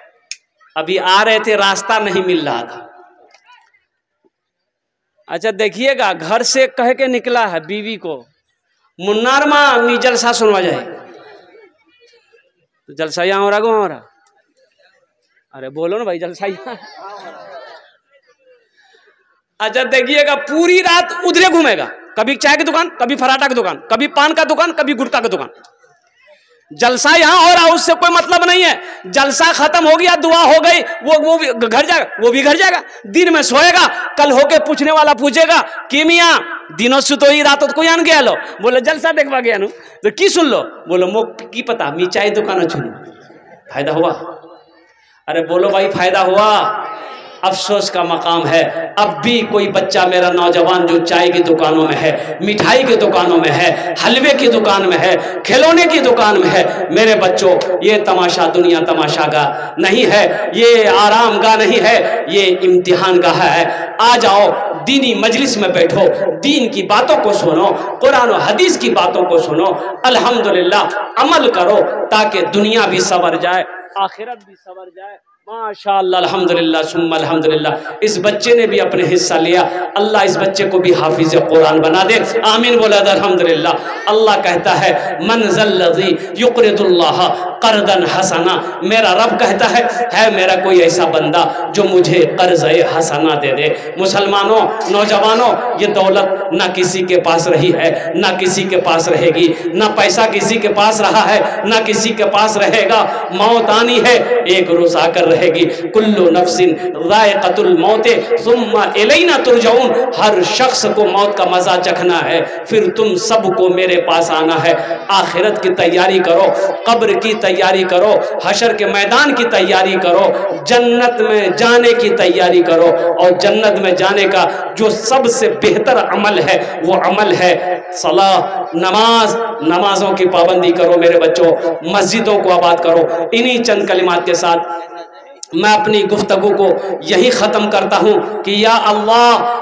अभी आ रहे थे, रास्ता नहीं मिल रहा था। अच्छा देखिएगा, घर से कह के निकला है बीवी को, मुन्नार माँ नी जलसा सुनवा जाए, तो जलसा यहाँ हो रहा, हो रहा। अरे बोलो ना भाई, जलसा यहाँ। अच्छा देखिएगा, पूरी रात उधरे घूमेगा, कभी चाय की दुकान, कभी पराठा की दुकान, कभी पान का दुकान, कभी गुटखा की दुकान। जलसा यहाँ हो रहा, उससे कोई मतलब नहीं है। जलसा खत्म हो गया, दुआ हो गई, वो भी घर जाएगा, वो भी घर जाएगा, दिन में सोएगा, कल होके पूछने वाला पूछेगा कि मियाँ दिनों से तो ही रात को यान गया लो, बोले जलसा देखवा गया नु, तो की सुन लो, बोलो मो की पता मी चाय दुकान छुनू, फायदा हुआ? अरे बोलो भाई, फायदा हुआ? अफसोस का मकाम है, अब भी कोई बच्चा मेरा नौजवान जो चाय की दुकानों में है, मिठाई की दुकानों में है, हलवे की दुकान में है, खिलौने की दुकान में है। मेरे बच्चों, ये तमाशा दुनिया तमाशा का नहीं है, ये आराम का नहीं है, ये इम्तिहान का है। आ जाओ, दीनी मजलिस में बैठो, दीन की बातों को सुनो, कुरान और हदीस की बातों को सुनो, अल्हम्दुलिल्लाह अमल करो, ताकि दुनिया भी संवर जाए, आखिरत भी संवर जाए। माशाअल्लाह, अल्हम्दुलिल्लाह सुम्मा अल्हम्दुलिल्लाह। इस बच्चे ने भी अपने हिस्सा लिया, अल्लाह इस बच्चे को भी हाफिज कुरान बना दे, आमीन बोला अल्हम्दुलिल्लाह। अल्लाह कहता है, मन ज़ल्लज़ी युक़रिदुल्लाह क़र्ज़न हसना, मेरा रब कहता है मेरा कोई ऐसा बंदा जो मुझे कर्ज़ हसना दे दे। मुसलमानों, नौजवानों, ये दौलत ना किसी के पास रही है, ना किसी के पास रहेगी, ना पैसा किसी के पास रहा है, ना किसी के पास रहेगा। मौत आनी है, एक रोज आकर रहेगी। कुल्लु नफ्सिन ज़ाइक़तुल मौत सुम्मा इलैना तुरजऊन, हर शख्स को मौत का मजा चखना है, फिर तुम सबको मेरे पास आना है। आखिरत की तैयारी करो, कब्र की तैयारी करो, हशर के मैदान की तैयारी करो, जन्नत में जाने की तैयारी करो। और जन्नत में जाने का जो सबसे बेहतर अमल है, वो अमल है सलाह, नमाज। नमाजों की पाबंदी करो मेरे बच्चों, मस्जिदों को आबाद करो। इन्हीं चंद कलिमात के साथ मैं अपनी गुफ्तगू को यही ख़त्म करता हूँ कि या अल्लाह